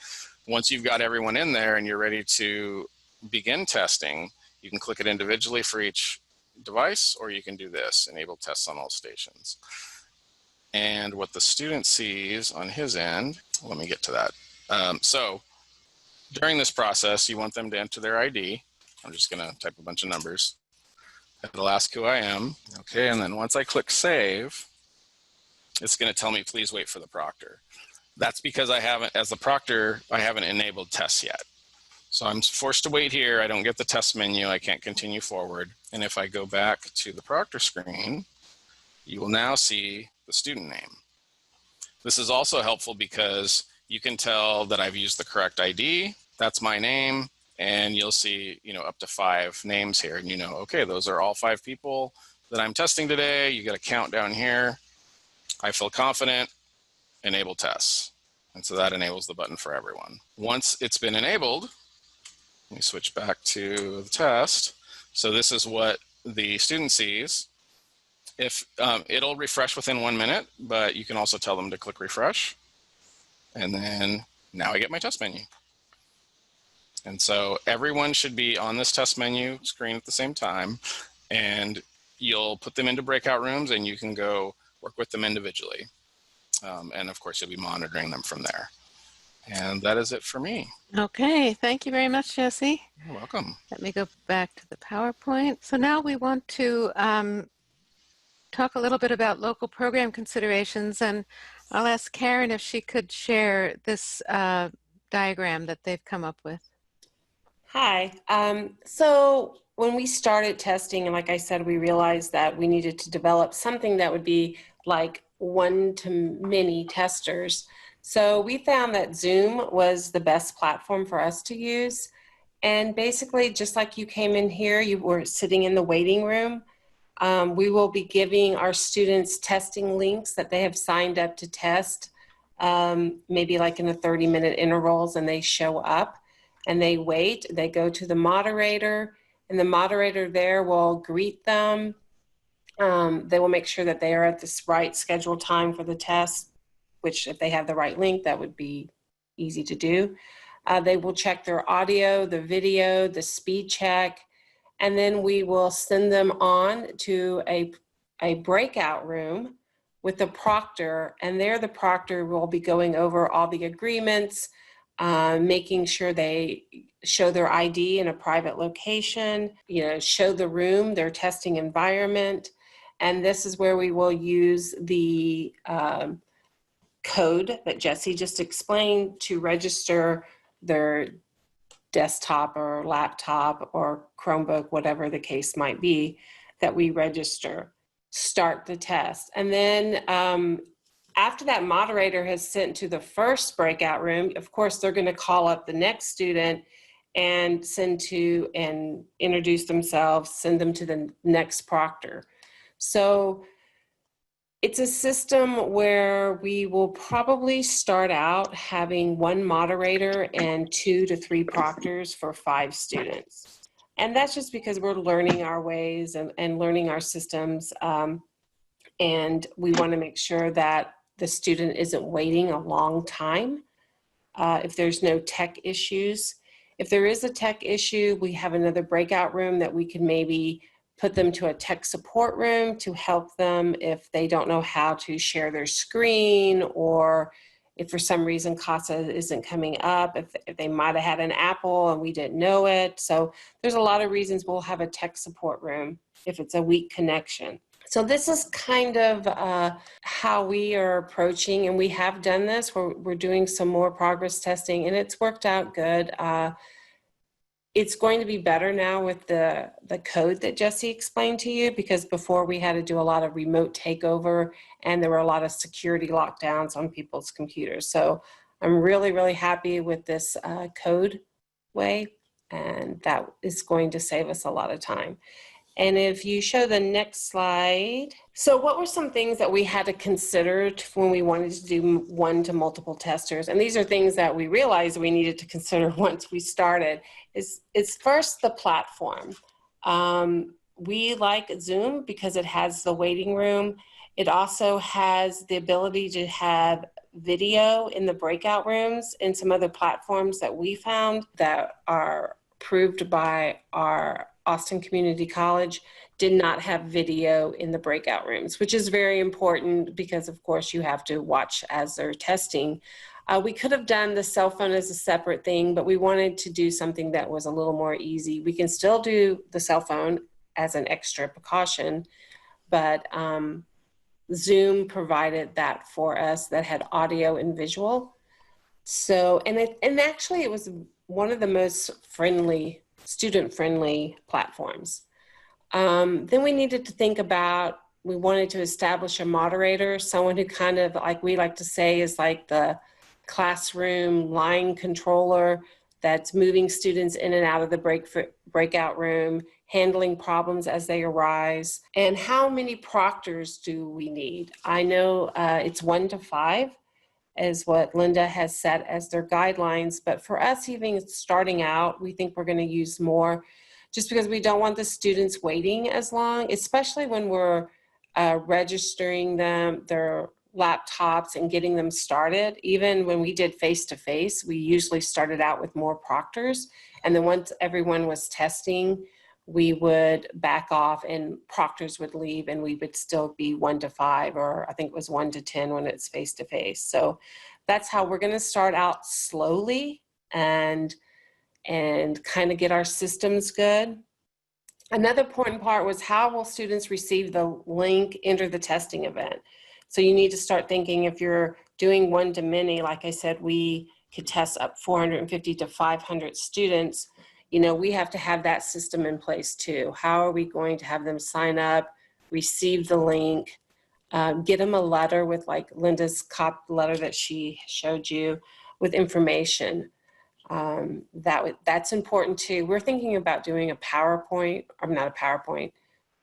Once you've got everyone in there and you're ready to begin testing, you can click it individually for each device, or you can do this, enable tests on all stations. And what the student sees on his end, let me get to that. So during this process, you want them to enter their ID. I'm just going to type a bunch of numbers. It'll ask who I am. Okay, and then once I click save, it's going to tell me, please wait for the proctor. That's because I haven't, as the proctor, I haven't enabled tests yet. So I'm forced to wait here. I don't get the test menu. I can't continue forward. And if I go back to the proctor screen, you will now see the student name. This is also helpful because you can tell that I've used the correct ID. That's my name. And you'll see, up to 5 names here. And okay, those are all 5 people that I'm testing today. You get a count down here. I feel confident, enable tests. And so that enables the button for everyone. Once it's been enabled, let me switch back to the test. So this is what the student sees. If it'll refresh within 1 minute, but you can also tell them to click refresh. And then now I get my test menu. And so everyone should be on this test menu screen at the same time, and you'll put them into breakout rooms and you can go work with them individually. And of course, you'll be monitoring them from there. And that is it for me. Okay, thank you very much, Jesse. You're welcome. Let me go back to the PowerPoint. So now we want to talk a little bit about local program considerations, and I'll ask Karen if she could share this diagram that they've come up with. Hi. So when we started testing, and like I said, we realized that we needed to develop something that would be like one-to-many testers. So we found that Zoom was the best platform for us to use. And basically, just like you came in here, you were sitting in the waiting room. We will be giving our students testing links that they have signed up to test, maybe like in the 30-minute intervals, and they show up. And they wait, they go to the moderator, and the moderator there will greet them. They will make sure that they are at this right scheduled time for the test, which if they have the right link, that would be easy to do. They will check their audio, the video, the speed check, and then we will send them on to a breakout room with the proctor, and there the proctor will be going over all the agreements, making sure they show their ID in a private location, show the room, their testing environment. And this is where we will use the code that Jesse just explained to register their desktop or laptop or Chromebook, whatever the case might be, that we register, start the test. And then after that moderator has sent to the first breakout room, of course, they're going to call up the next student and and introduce themselves, send them to the next proctor. So it's a system where we will probably start out having 1 moderator and 2 to 3 proctors for 5 students. And that's just because we're learning our ways and learning our systems. And we want to make sure that the student isn't waiting a long time if there's no tech issues. If there is a tech issue, we have another breakout room that we can maybe put them to a tech support room to help them if they don't know how to share their screen, or if for some reason CASA isn't coming up, if they might have had an Apple and we didn't know it. So there's a lot of reasons we'll have a tech support room if it's a weak connection. So this is kind of how we are approaching, and we have done this. We're doing some more progress testing, and it's worked out good. It's going to be better now with the code that Jesse explained to you, because before we had to do a lot of remote takeover and there were a lot of security lockdowns on people's computers. So I'm really, really happy with this code way, and that is going to save us a lot of time. And if you show the next slide. So what were some things that we had to consider when we wanted to do 1 to multiple testers? And these are things that we realized we needed to consider once we started. Is first the platform. We like Zoom because it has the waiting room. It also has the ability to have video in the breakout rooms, and some other platforms that we found that are approved by our Austin Community College did not have video in the breakout rooms, which is very important because of course you have to watch as they're testing. We could have done the cell phone as a separate thing, but we wanted to do something that was a little more easy. We can still do the cell phone as an extra precaution, but Zoom provided that for us that had audio and visual. So, and actually it was one of the most friendly, student-friendly platforms. Then we needed to think about, we wanted to establish a moderator, someone who kind of, like we like to say, is like the classroom line controller that's moving students in and out of the breakout room, handling problems as they arise. And how many proctors do we need? I know it's 1 to 5 is what Linda has set as their guidelines, but for us, even starting out, we think we're going to use more, just because we don't want the students waiting as long, especially when we're registering them, their laptops, and getting them started. Even when we did face-to-face, we usually started out with more proctors. And then once everyone was testing, we would back off and proctors would leave, and we would still be 1 to 5, or I think it was 1 to 10 when it's face-to-face. So that's how we're going to start out slowly and kind of get our systems good. Another important part was, how will students receive the link, enter the testing event? So you need to start thinking, if you're doing 1 to many, like I said, we could test up 450 to 500 students. You know, we have to have that system in place too. How are we going to have them sign up, receive the link, get them a letter with, like Linda's letter that she showed you, with information? That's important too. We're thinking about doing a PowerPoint, or not a PowerPoint,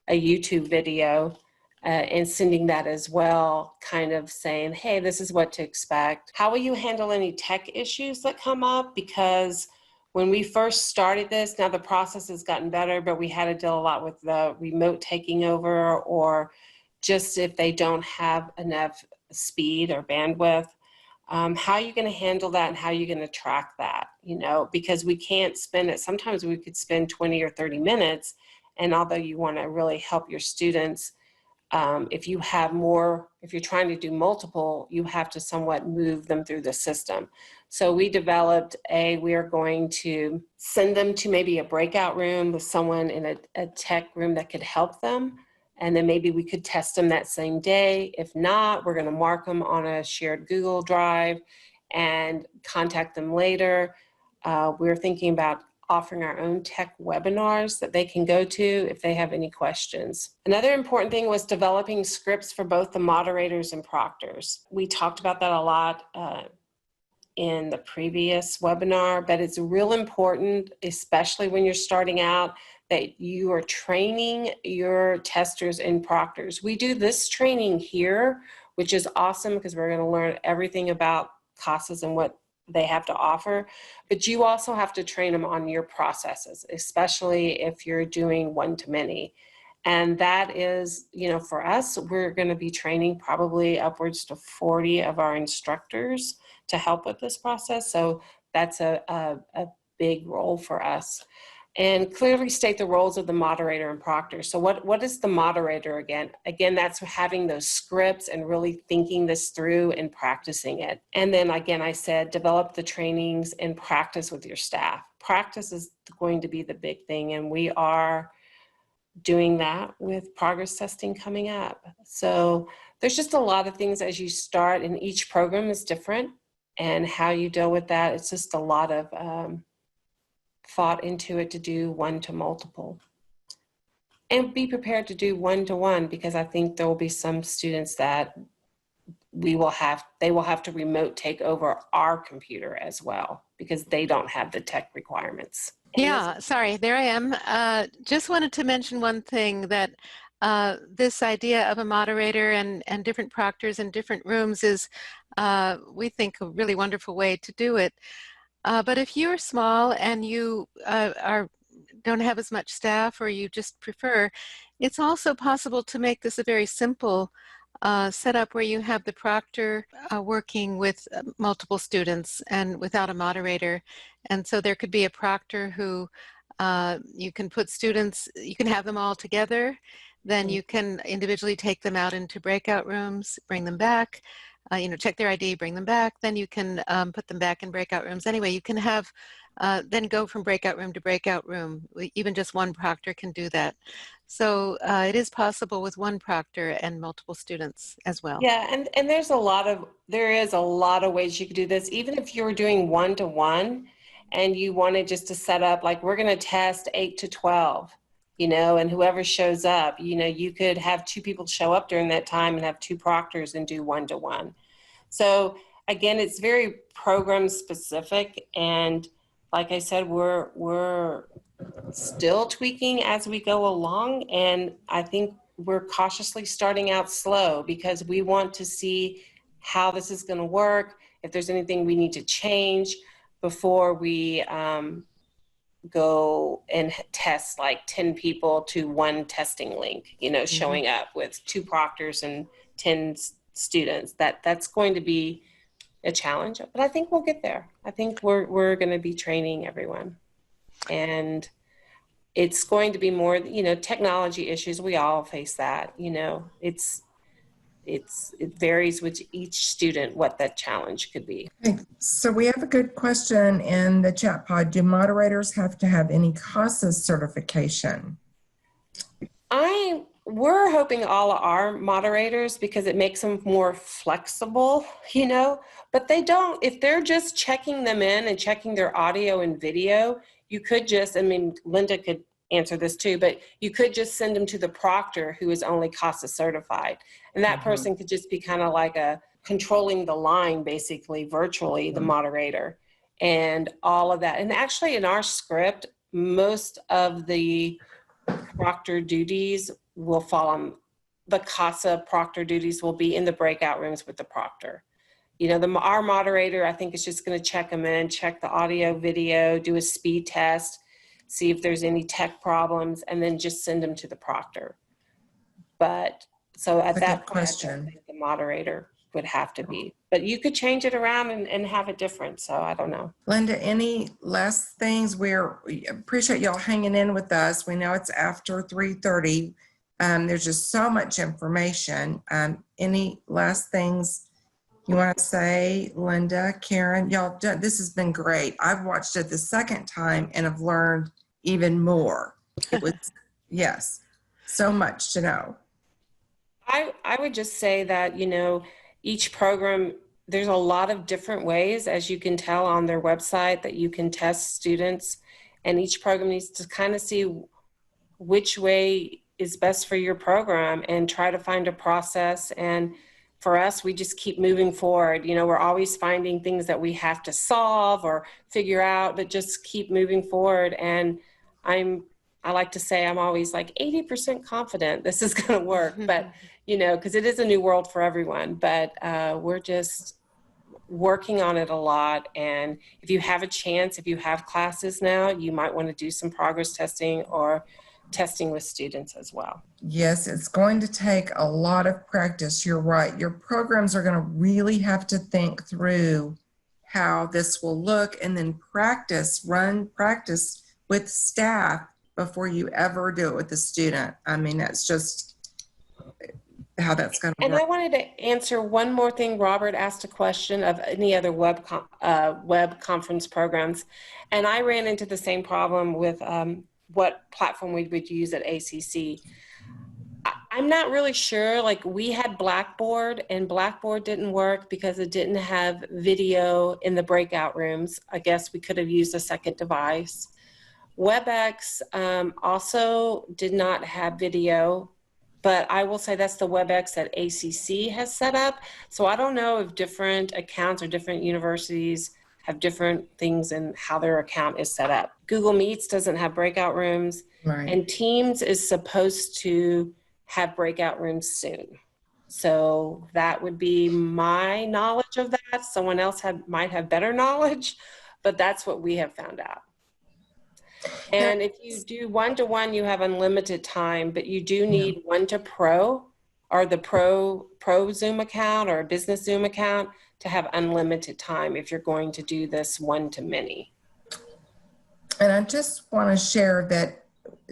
a YouTube video, and sending that as well, kind of saying, hey, this is what to expect. How will you handle any tech issues that come up? Because when we first started this, now the process has gotten better, but we had to deal a lot with the remote taking over, or just if they don't have enough speed or bandwidth. How are you going to handle that, and how are you going to track that? You know, because we can't spend it. Sometimes we could spend 20 or 30 minutes, and although you want to really help your students, if you have more, if you're trying to do multiple, you have to somewhat move them through the system. So we developed we are going to send them to maybe a breakout room with someone in a tech room that could help them. And then maybe we could test them that same day. If not, we're going to mark them on a shared Google Drive and contact them later. We're thinking about offering our own tech webinars that they can go to if they have any questions. Another important thing was developing scripts for both the moderators and proctors. We talked about that a lot in the previous webinar, but it's real important, especially when you're starting out, that you are training your testers and proctors. We do this training here, which is awesome because we're going to learn everything about CASAS and what they have to offer, but you also have to train them on your processes, especially if you're doing 1 to many. And that is, you know, for us, we're going to be training probably upwards to 40 of our instructors to help with this process. So that's a big role for us. And clearly state the roles of the moderator and proctor. So what is the moderator again? Again, that's having those scripts and really thinking this through and practicing it. And then again, I said, develop the trainings and practice with your staff. Practice is going to be the big thing. And we are doing that with progress testing coming up. So there's just a lot of things as you start, and each program is different, and how you deal with that. It's just a lot of thought into it to do 1 to multiple. And be prepared to do 1 to 1, because I think there will be some students that they will have to remote take over our computer as well, because they don't have the tech requirements. Yeah, sorry, there I am. Just wanted to mention one thing, that this idea of a moderator and different proctors in different rooms is, we think, a really wonderful way to do it. But if you're small and you don't have as much staff, or you just prefer, it's also possible to make this a very simple setup where you have the proctor working with multiple students and without a moderator. And so there could be a proctor who You can put students, you can have them all together, then you can individually take them out into breakout rooms, bring them back, check their ID, bring them back, then you can put them back in breakout rooms. Anyway, you can have, then go from breakout room to breakout room. Even just one proctor can do that. So it is possible with one proctor and multiple students as well. Yeah, and there is a lot of ways you could do this. Even if you were doing 1-to-1 and you wanted just to set up, like, we're going to test 8 to 12, and whoever shows up, you could have 2 people show up during that time and have 2 proctors and do 1-to-1. So again, it's very program specific. And like I said, we're still tweaking as we go along. And I think we're cautiously starting out slow because we want to see how this is going to work, if there's anything we need to change before we go and test like 10 people to one testing link, showing up with 2 proctors and 10 students. That's going to be a challenge, but I think we'll get there. I think we're going to be training everyone. And it's going to be more, technology issues. We all face that, it varies with each student what that challenge could be. Okay, so we have a good question in the chat pod. Do moderators have to have any CASAS certification? We're hoping all of our moderators, because it makes them more flexible, but they don't. If they're just checking them in and checking their audio and video, you could just, Linda could answer this too, but you could just send them to the proctor who is only CASA certified. And that person could just be kind of like controlling the line, basically, virtually, the moderator, and all of that. And actually in our script, most of the proctor duties will fall on the CASA. Proctor duties will be in the breakout rooms with the proctor. Our moderator, I think, is just going to check them in, check the audio, video, do a speed test, see if there's any tech problems, and then just send them to the proctor. But so at that point, I think the moderator would have to be. But you could change it around and have it different. So I don't know. Linda, any last things? We appreciate y'all hanging in with us. We know it's after 3:30. There's just so much information. Any last things you want to say, Linda, Karen? Y'all, this has been great. I've watched it the second time and have learned even more. It was, yes, so much to know. I would just say that, each program, there's a lot of different ways, as you can tell on their website, that you can test students, and each program needs to kind of see which way is best for your program and try to find a process. And for us, we just keep moving forward. We're always finding things that we have to solve or figure out, but just keep moving forward. And I like to say I'm always like 80% confident this is going to work, but because it is a new world for everyone, but we're just working on it a lot. And if you have a chance, if you have classes now, you might want to do some progress testing or testing with students as well. Yes, it's going to take a lot of practice. You're right. Your programs are going to really have to think through how this will look and then run practice with staff before you ever do it with the student. That's just how that's going to work. And I wanted to answer one more thing. Robert asked a question of any other web conference programs. And I ran into the same problem with what platform we would use at ACC. I'm not really sure. Like, we had Blackboard, and Blackboard didn't work because it didn't have video in the breakout rooms. I guess we could have used a second device. WebEx also did not have video, but I will say that's the WebEx that ACC has set up. So I don't know if different accounts or different universities have different things in how their account is set up. Google Meets doesn't have breakout rooms, Right. And Teams is supposed to have breakout rooms soon. So that would be my knowledge of that. Someone else might have better knowledge, but that's what we have found out. And if you do one-to-one, you have unlimited time, but you do need one-to-pro, or the pro Zoom account or business Zoom account, to have unlimited time if you're going to do this one-to-many. And I just want to share that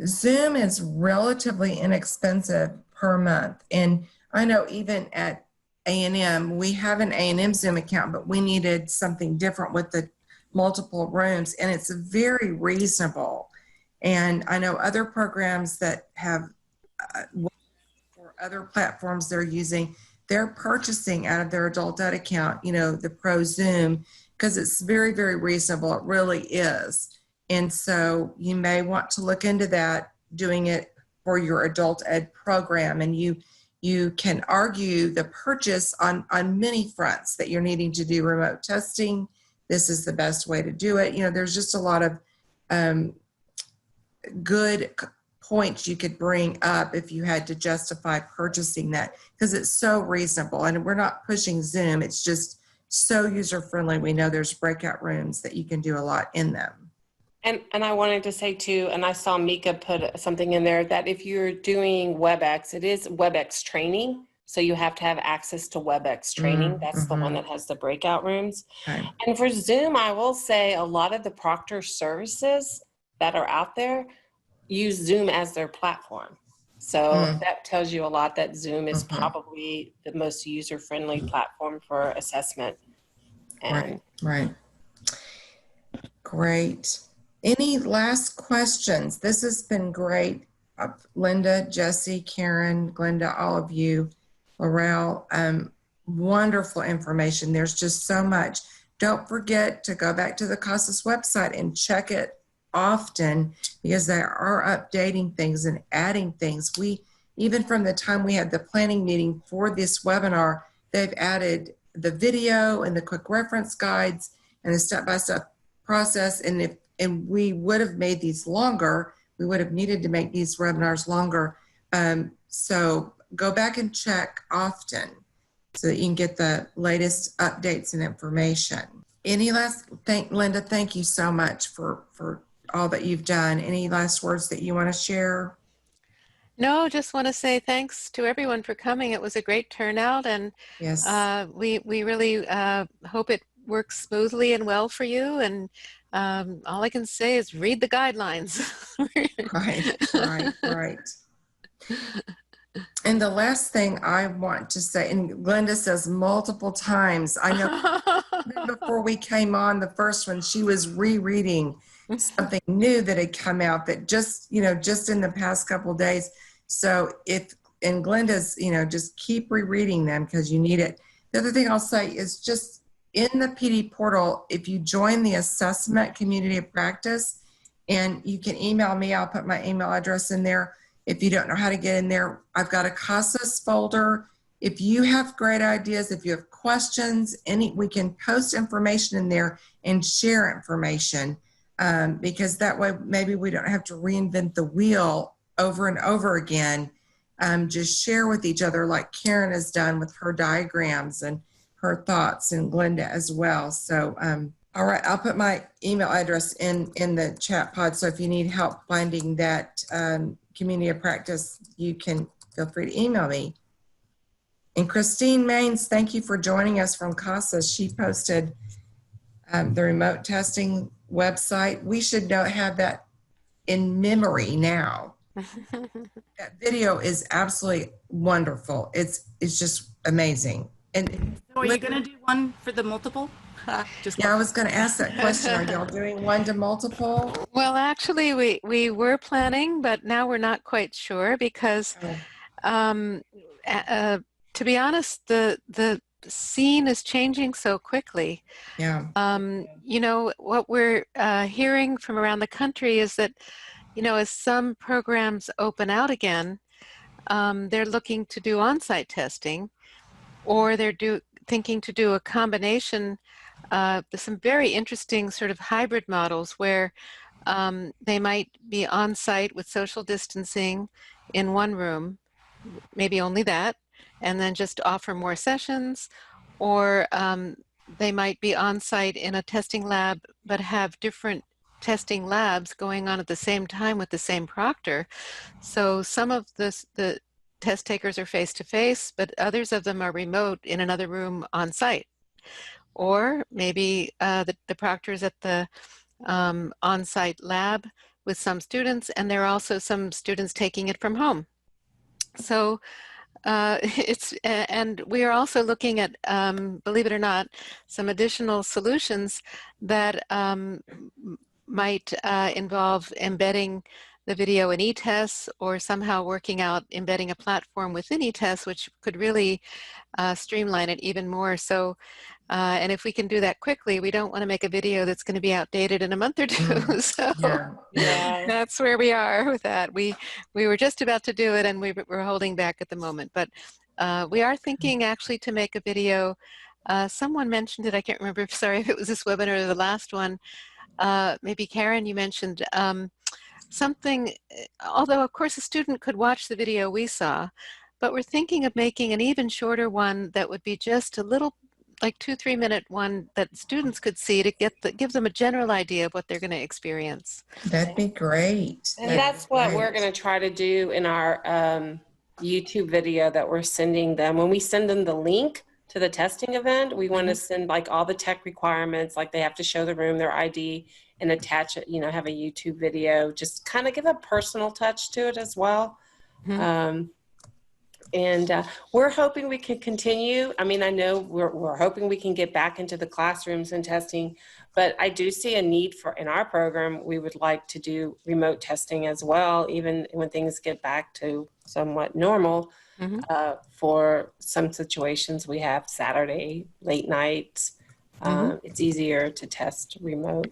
Zoom is relatively inexpensive per month. And I know even at A&M, we have an A&M Zoom account, but we needed something different with the multiple rooms, and it's very reasonable. And I know other programs that have or other platforms they're using, they're purchasing out of their adult ed account, you know, the Pro Zoom, because it's very, very reasonable. It really is. And so you may want to look into that, doing it for your adult ed program. And you can argue the purchase on many fronts, that you're needing to do remote testing. This is the best way to do it. You know, there's just a lot of good points you could bring up if you had to justify purchasing that, because it's so reasonable. And we're not pushing Zoom. It's just so user friendly. We know there's breakout rooms that you can do a lot in them. And I wanted to say too, and I saw Mika put something in there, that if you're doing WebEx, it is WebEx training. So you have to have access to WebEx training. That's the one that has the breakout rooms. Okay. And for Zoom, I will say a lot of the proctor services that are out there use Zoom as their platform. So that tells you a lot that Zoom is probably the most user-friendly platform for assessment. And Right. Great. Any last questions? This has been great. Linda, Jesse, Karen, Glenda, all of you, Laurel, wonderful information. There's just so much. Don't forget to go back to the CASAS website and check it often, because they are updating things and adding things. Even from the time we had the planning meeting for this webinar, they've added the video and the quick reference guides and the step-by-step process. And we would have made these longer. We would have needed to make these webinars longer. So go back and check often so that you can get the latest updates and information. Any last Linda, thank you so much for all that you've done. Any last words that you want to share? No, just want to say thanks to everyone for coming. It was a great turnout, and Yes. We really hope it works smoothly and well for you. And all I can say is read the guidelines. Right. And the last thing I want to say, and Glenda says multiple times, I know before we came on the first one, she was rereading something new that had come out that just in the past couple of days. So and Glenda's, just keep rereading them because you need it. The other thing I'll say is just in the PD portal, if you join the assessment community of practice, and you can email me, I'll put my email address in there. If you don't know how to get in there, I've got a CASAS folder. If you have great ideas, if you have questions, we can post information in there and share information, because that way maybe we don't have to reinvent the wheel over and over again. Just share with each other like Karen has done with her diagrams and her thoughts, and Glenda as well. So, all right, I'll put my email address in the chat pod. So if you need help finding that community of practice, you can feel free to email me. And Christine Maines, thank you for joining us from CASAS. She posted the remote testing website. We should have that in memory now. That video is absolutely wonderful. It's just amazing. And So are you going to do one for the multiple? Yeah, I was going to ask that question. Are y'all doing one to multiple? Well, actually, we were planning, but now we're not quite sure because, to be honest, the scene is changing so quickly. Yeah. What we're hearing from around the country is that, as some programs open out again, they're looking to do on-site testing, or they're thinking to do a combination. There's some very interesting sort of hybrid models where they might be on site with social distancing in one room, maybe only that, and then just offer more sessions, or they might be on site in a testing lab but have different testing labs going on at the same time with the same proctor. So some of the test takers are face-to-face, but others of them are remote in another room on site. Or maybe the proctor is at the on-site lab with some students, and there are also some students taking it from home. So and we are also looking at, believe it or not, some additional solutions that might involve embedding the video in eTests, or somehow working out embedding a platform within eTests, which could really streamline it even more. So, and if we can do that quickly, we don't want to make a video that's going to be outdated in a month or two. So Yeah. that's where we are with that. We were just about to do it, and we're holding back at the moment. But we are thinking actually to make a video. Someone mentioned it. I can't remember. Sorry if it was this webinar or the last one. Maybe Karen, you mentioned something, although of course a student could watch the video we saw, but we're thinking of making an even shorter one that would be just a little, like 2-3 minute one that students could see to give them a general idea of what they're going to experience. That'd be great. And that's what we're going to try to do in our YouTube video that we're sending them. When we send them the link to the testing event, we want to send like all the tech requirements, like they have to show the room, their ID, and attach it, have a YouTube video, just kind of give a personal touch to it as well. And we're hoping we can continue. I mean, I know we're hoping we can get back into the classrooms and testing, but I do see a need for, in our program, we would like to do remote testing as well, even when things get back to somewhat normal. For some situations, we have Saturday late nights. It's easier to test remote.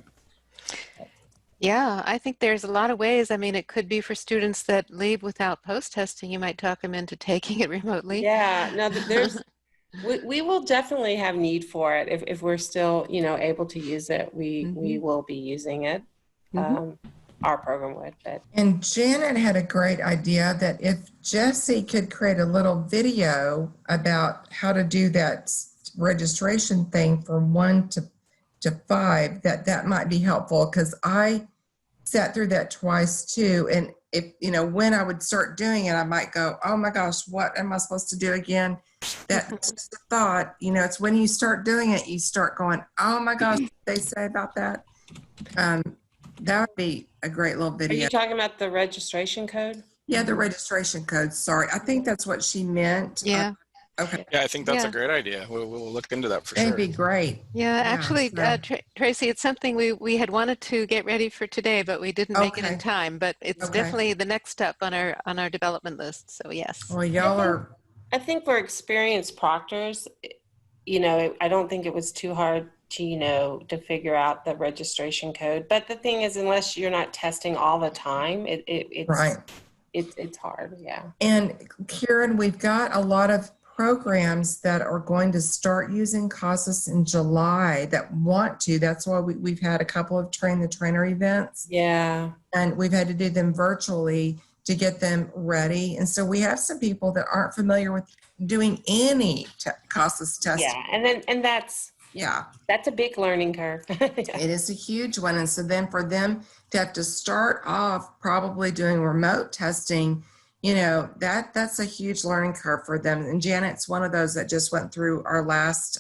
Yeah, I think there's a lot of ways. I mean, it could be for students that leave without post-testing. You might talk them into taking it remotely. Yeah, no, we will definitely have need for it. If we're still, able to use it, we will be using it. Our program would. But. And Janet had a great idea that if Jesse could create a little video about how to do that registration thing from 1 to 5, that might be helpful, because I sat through that twice too. And if, when I would start doing it, I might go, oh my gosh, what am I supposed to do again? That's just a thought, it's when you start doing it, you start going, oh my gosh, what they say about that. That would be a great little video. Are you talking about the registration code? Yeah, the registration code. Sorry. I think that's what she meant. Yeah. Okay. Yeah, I think that's a great idea. We'll look into that for sure. That'd be great. Yeah, actually, Tracy, it's something we had wanted to get ready for today, but we didn't make it in time. But it's definitely the next step on our development list. So yes. Well, y'all are. I think for experienced proctors, I don't think it was too hard to figure out the registration code. But the thing is, unless you're not testing all the time, it's right. It's hard. Yeah. And Karen, we've got a lot of programs that are going to start using CASAS in July that want to. That's why we've had a couple of train the trainer events. Yeah. And we've had to do them virtually to get them ready. And so we have some people that aren't familiar with doing any CASAS testing. Yeah. And that's a big learning curve. It is a huge one. And so then for them to have to start off probably doing remote testing, that's a huge learning curve for them. And Janet's one of those that just went through our last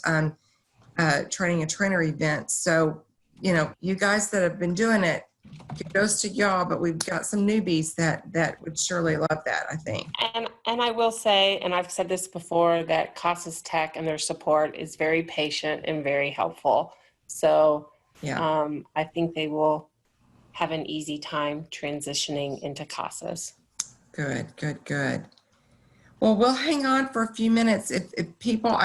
training a trainer event. So, you guys that have been doing it, kudos to y'all, but we've got some newbies that would surely love that, I think. And I will say, and I've said this before, that CASAS Tech and their support is very patient and very helpful. So I think they will have an easy time transitioning into CASAS. Good. Well, we'll hang on for a few minutes. If people,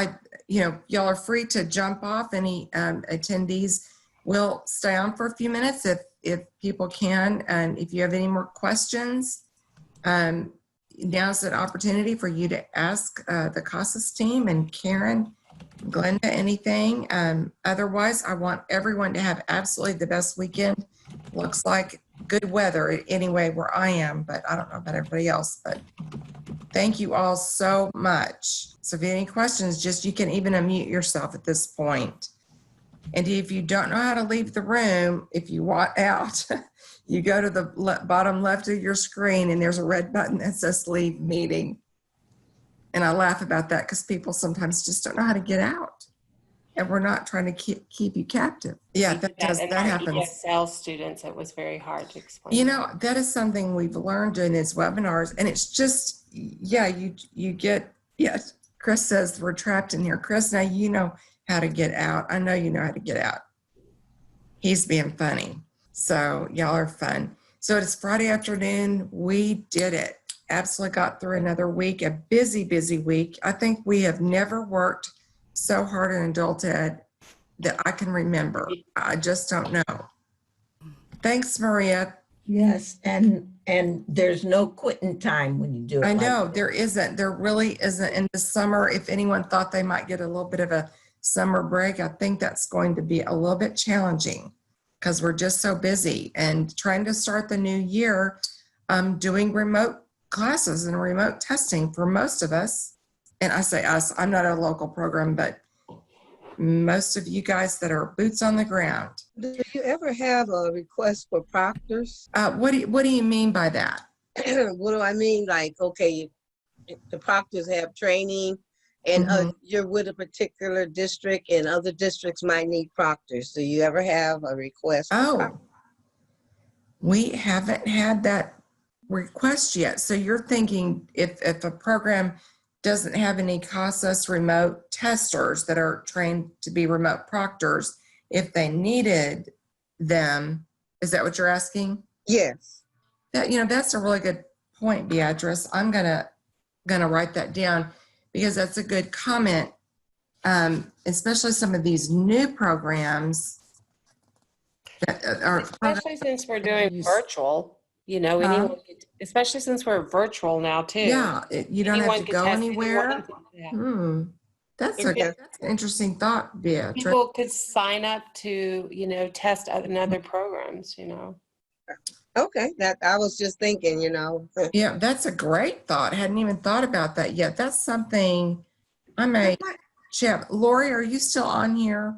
y'all are free to jump off. Any attendees will stay on for a few minutes if people can. And if you have any more questions, now's an opportunity for you to ask the CASAS team and Karen, Glenda, anything. Otherwise, I want everyone to have absolutely the best weekend. Looks like good weather anyway where I am, but I don't know about everybody else. But thank you all so much. So if you have any questions, you can even unmute yourself at this point. And if you don't know how to leave the room, if you want out, you go to the bottom left of your screen and there's a red button that says leave meeting. And I laugh about that because people sometimes just don't know how to get out. and we're not trying to keep you captive. Yeah, We did that our happens. ESL students, it was very hard to explain. You know, that is something we've learned doing these webinars, and it's just, yeah, you get, yes, Chris says we're trapped in here. Chris, now you know how to get out. I know you know how to get out. He's being funny. So y'all are fun. So it's Friday afternoon. We did it. Absolutely got through another week, a busy, busy week. I think we have never worked so hard in adult ed that I can remember. I just don't know. Thanks, Maria. Yes, and there's no quitting time when you do it. I know like there isn't. There really isn't. In the summer, if anyone thought they might get a little bit of a summer break, I think that's going to be a little bit challenging because we're just so busy and trying to start the new year doing remote classes and remote testing for most of us. And I say us, I'm not a local program, but most of you guys that are boots on the ground. Do you ever have a request for proctors? What do you mean by that? What do I mean? Like, okay, the proctors have training and you're with a particular district and other districts might need proctors. Do you ever have a request? Oh, we haven't had that request yet. So you're thinking if a program doesn't have any CASAS remote testers that are trained to be remote proctors, if they needed them, is that what you're asking? Yes. That, you know, that's a really good point, Beatrice. I'm gonna write that down because that's a good comment. Especially some of these new programs that are, especially since we're doing virtual, you know, anyone could, especially since we're virtual now too. Yeah, you don't Anyone have to could go test anywhere. anyone. That's an interesting thought, Beatrice. People could sign up to, you know, test other programs, you know. Okay, that I was just thinking, you know. Yeah, that's a great thought. Hadn't even thought about that yet. That's something I may check. Lori, are you still on here?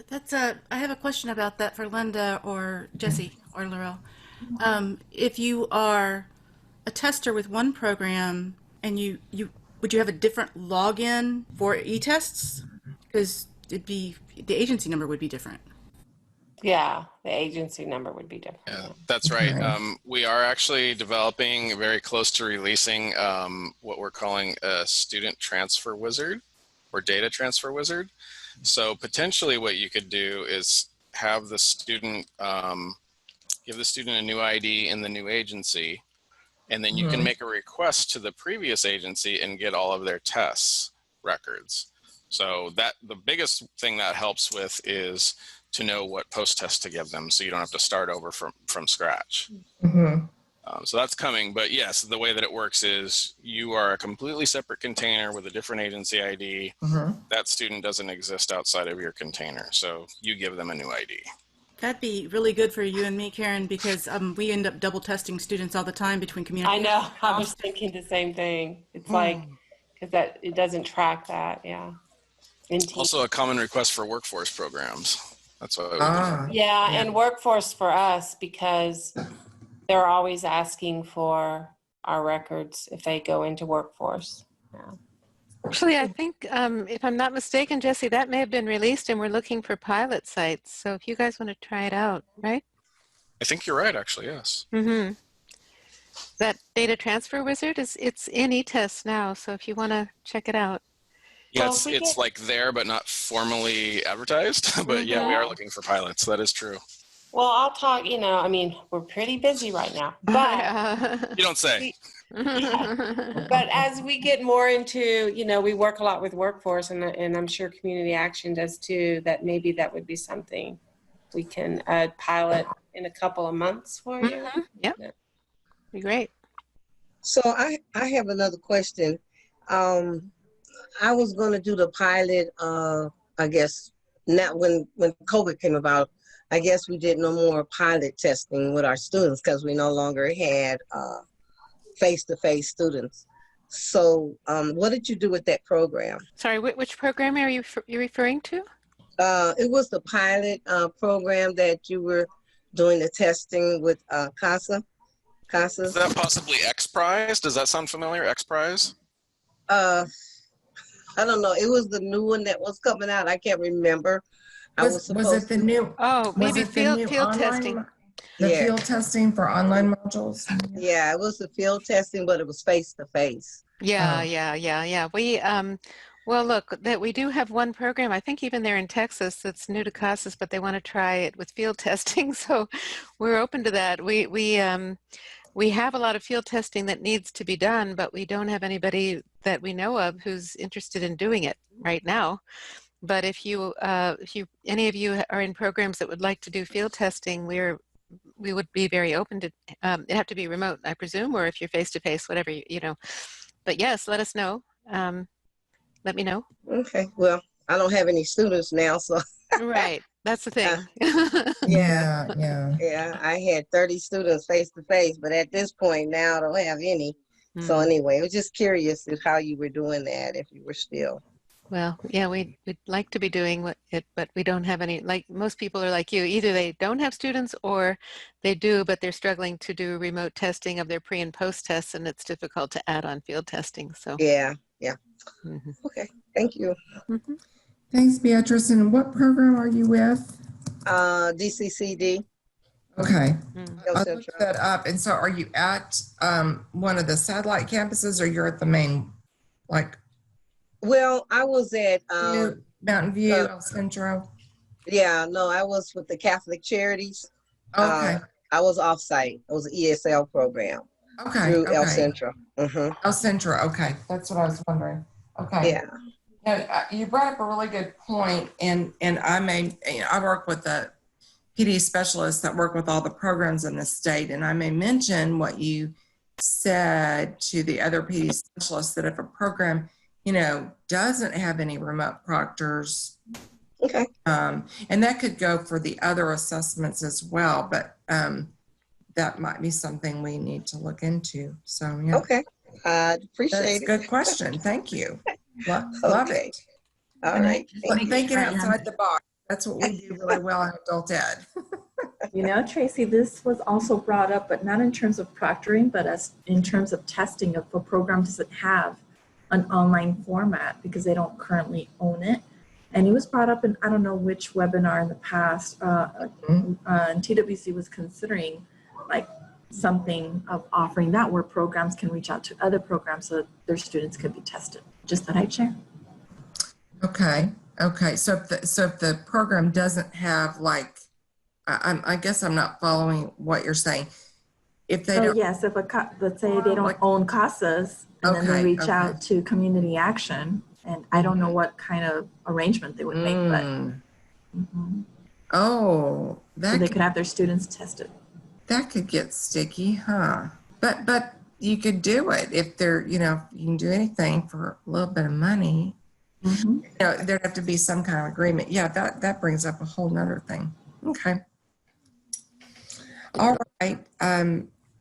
That's I have a question about that for Linda or Jesse or Laurel. If you are a tester with one program and would you have a different login for e-tests? Because the agency number would be different. Yeah, the agency number would be different. Yeah, that's right. We are actually developing, very close to releasing what we're calling a student transfer wizard or data transfer wizard. So potentially what you could do is have the student, give the student a new ID in the new agency, and then you can make a request to the previous agency and get all of their tests records. So that the biggest thing that helps with is to know what post test to give them, so you don't have to start over from scratch. So that's coming, but yes, the way that it works is you are a completely separate container with a different agency ID. That student doesn't exist outside of your container, so you give them a new ID. That'd be really good for you and me, Karen, because we end up double testing students all the time between community. I know, I was thinking the same thing. It's like, because it doesn't track that, yeah. Also a common request for workforce programs. That's what yeah, and workforce for us, because they're always asking for our records if they go into workforce. Yeah. Actually, I think, if I'm not mistaken, Jesse, that may have been released and we're looking for pilot sites. So if you guys want to try it out, right? I think you're right, actually, yes. That data transfer wizard, it's in eTest now. So if you want to check it out. Yeah, it's like there, but not formally advertised. But yeah, we are looking for pilots. That is true. Well, I'll talk, you know, I mean, we're pretty busy right now, but you don't say. But as we get more into, you know, we work a lot with workforce, and I'm sure Community Action does too, that maybe that would be something we can pilot in a couple of months for you. Yep. Be great. So I have another question. I was going to do the pilot, I guess, not when COVID came about. I guess we did no more pilot testing with our students because we no longer had face-to-face students. So what did you do with that program? Sorry, which program are you referring to? It was the pilot program that you were doing the testing with CASAS. Is that possibly X Prize? Does that sound familiar, X Prize? I don't know. It was the new one that was coming out. I can't remember. I was Was it supposed the to. new? Oh, Was maybe it the new field online? testing. The Yeah. field testing for online modules? Yeah, it was the field testing, but it was face to face. Yeah, Oh. yeah. Well, look, that we do have one program, I think even there in Texas, that's new to CASAS, but they want to try it with field testing. So we're open to that. We have a lot of field testing that needs to be done, but we don't have anybody that we know of who's interested in doing it right now. But if any of you are in programs that would like to do field testing, we would be very open to. It'd have to be remote, I presume, or if you're face to face, whatever you know. But yes, let us know. Let me know. Okay. Well, I don't have any students now, so Right, that's the thing. yeah. Yeah. Yeah, I had 30 students face to face, but at this point now I don't have any. So anyway, I was just curious if how you were doing that, if you were still. Well, yeah, we'd like to be doing it, but we don't have any. Like most people are like you, either they don't have students or they do, but they're struggling to do remote testing of their pre and post tests, and it's difficult to add on field testing. So Yeah. mhm. Okay. Thank you. Thanks, Beatrice. And what program are you with? DCCD. Okay. El I'll Centro. look that up. And so are you at one of the satellite campuses or you're at the main, like Well, I was at Mountain View, El Centro? yeah, no, I was with the Catholic Charities. Okay. I was offsite. It was an ESL program through El Centro. El Centro. Okay. That's what I was wondering. Okay. Yeah. Now, you brought up a really good point, and I work with the PD specialists that work with all the programs in the state, and I may mention what you said to the other PD specialists, that if a program, doesn't have any remote proctors, okay, and that could go for the other assessments as well, but that might be something we need to look into. So yeah. Okay, I appreciate it. That's a good question. Thank you. Love it. All right. Thinking outside the box. That's what we do really well in adult ed. Tracy, this was also brought up, but not in terms of proctoring, but as in terms of testing if a program doesn't have an online format because they don't currently own it. And it was brought up in, I don't know which webinar in the past, and TWC was considering like something of offering that where programs can reach out to other programs so that their students could be tested. Just that I'd share. Okay. So if the program doesn't have like, I guess I'm not following what you're saying. If they don't, yes, if let's say they don't own CASAS and then they reach out to community action, and I don't know what kind of arrangement they would make, but so they could have their students tested. That could get sticky, huh? But you could do it if they're, you can do anything for a little bit of money. There'd have to be some kind of agreement. Yeah, that brings up a whole nother thing. Okay. All right.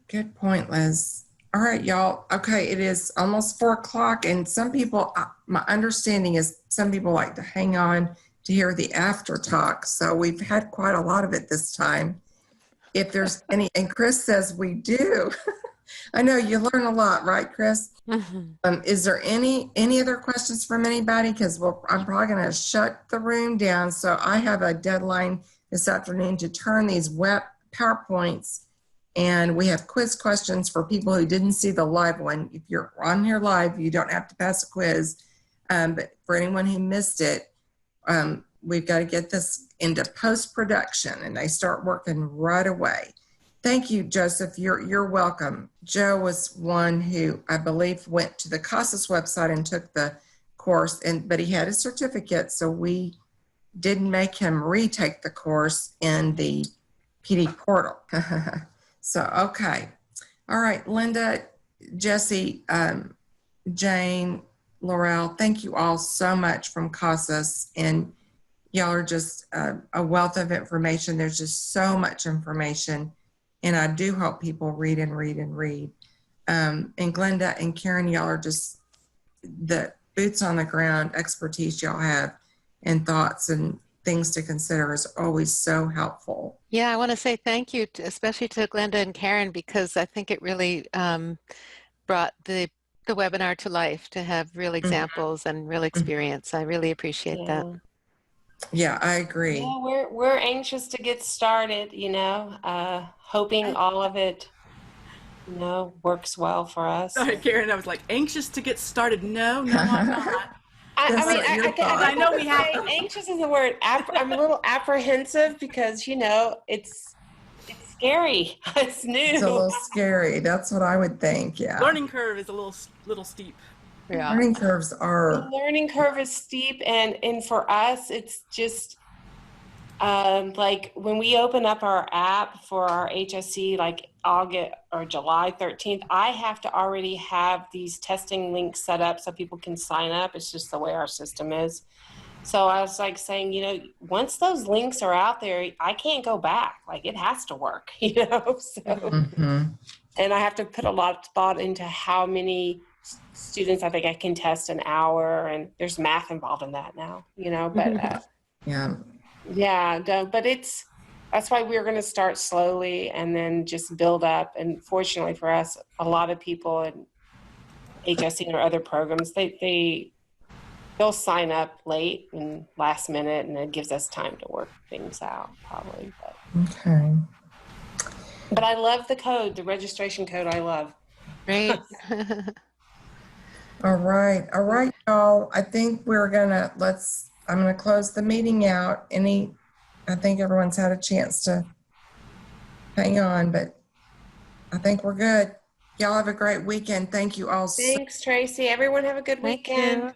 Good point, Liz. All right, y'all. Okay, it is almost 4:00, and some people, my understanding is some people like to hang on to hear the after talk. So we've had quite a lot of it this time. If there's any, and Chris says we do. I know you learn a lot, right, Chris? Is there any other questions from anybody? Because I'm probably going to shut the room down. So I have a deadline this afternoon to turn these web PowerPoints, and we have quiz questions for people who didn't see the live one. If you're on here live, you don't have to pass a quiz. But for anyone who missed it, we've got to get this into post-production, and they start working right away. Thank you, Joseph. You're welcome. Joe was one who I believe went to the CASAS website and took the course, but he had a certificate, so we didn't make him retake the course in the PD portal. So, okay. All right, Linda, Jesse, Jane, Laurel, thank you all so much from CASAS, and y'all are just a wealth of information. There's just so much information. And I do hope people read and read and read. And Glenda and Karen, y'all are just the boots on the ground expertise y'all have, and thoughts and things to consider is always so helpful. Yeah, I want to say thank you, especially to Glenda and Karen, because I think it really brought the the webinar to life, to have real examples and real experience. I really appreciate that. Yeah, I agree. Yeah, we're anxious to get started, you know, hoping all of it, you know, works well for us. Sorry, Karen, I was like anxious to get started. No, I'm not. I know we have to. Anxious is the word. I'm a little apprehensive because, you know, it's scary. It's new. It's a little scary. That's what I would think. Yeah. Learning curve is a little steep. Yeah. Learning curves are. The learning curve is steep, and for us, it's just like when we open up our app for our HSC, like August or July 13th, I have to already have these testing links set up so people can sign up. It's just the way our system is. So I was like saying, you know, once those links are out there, I can't go back. Like it has to work, you know? So, and I have to put a lot of thought into how many students I think I can test an hour, and there's math involved in that now, you know, but but that's why we're going to start slowly and then just build up. And fortunately for us, a lot of people in HSC or other programs, they'll sign up late and last minute, and it gives us time to work things out probably. Okay. But I love the code, the registration code. I love. Great. All right, y'all. I think I'm gonna close the meeting out. I think everyone's had a chance to hang on, but I think we're good. Y'all have a great weekend. Thank you all. Thanks, Tracy. Everyone have a good weekend. You.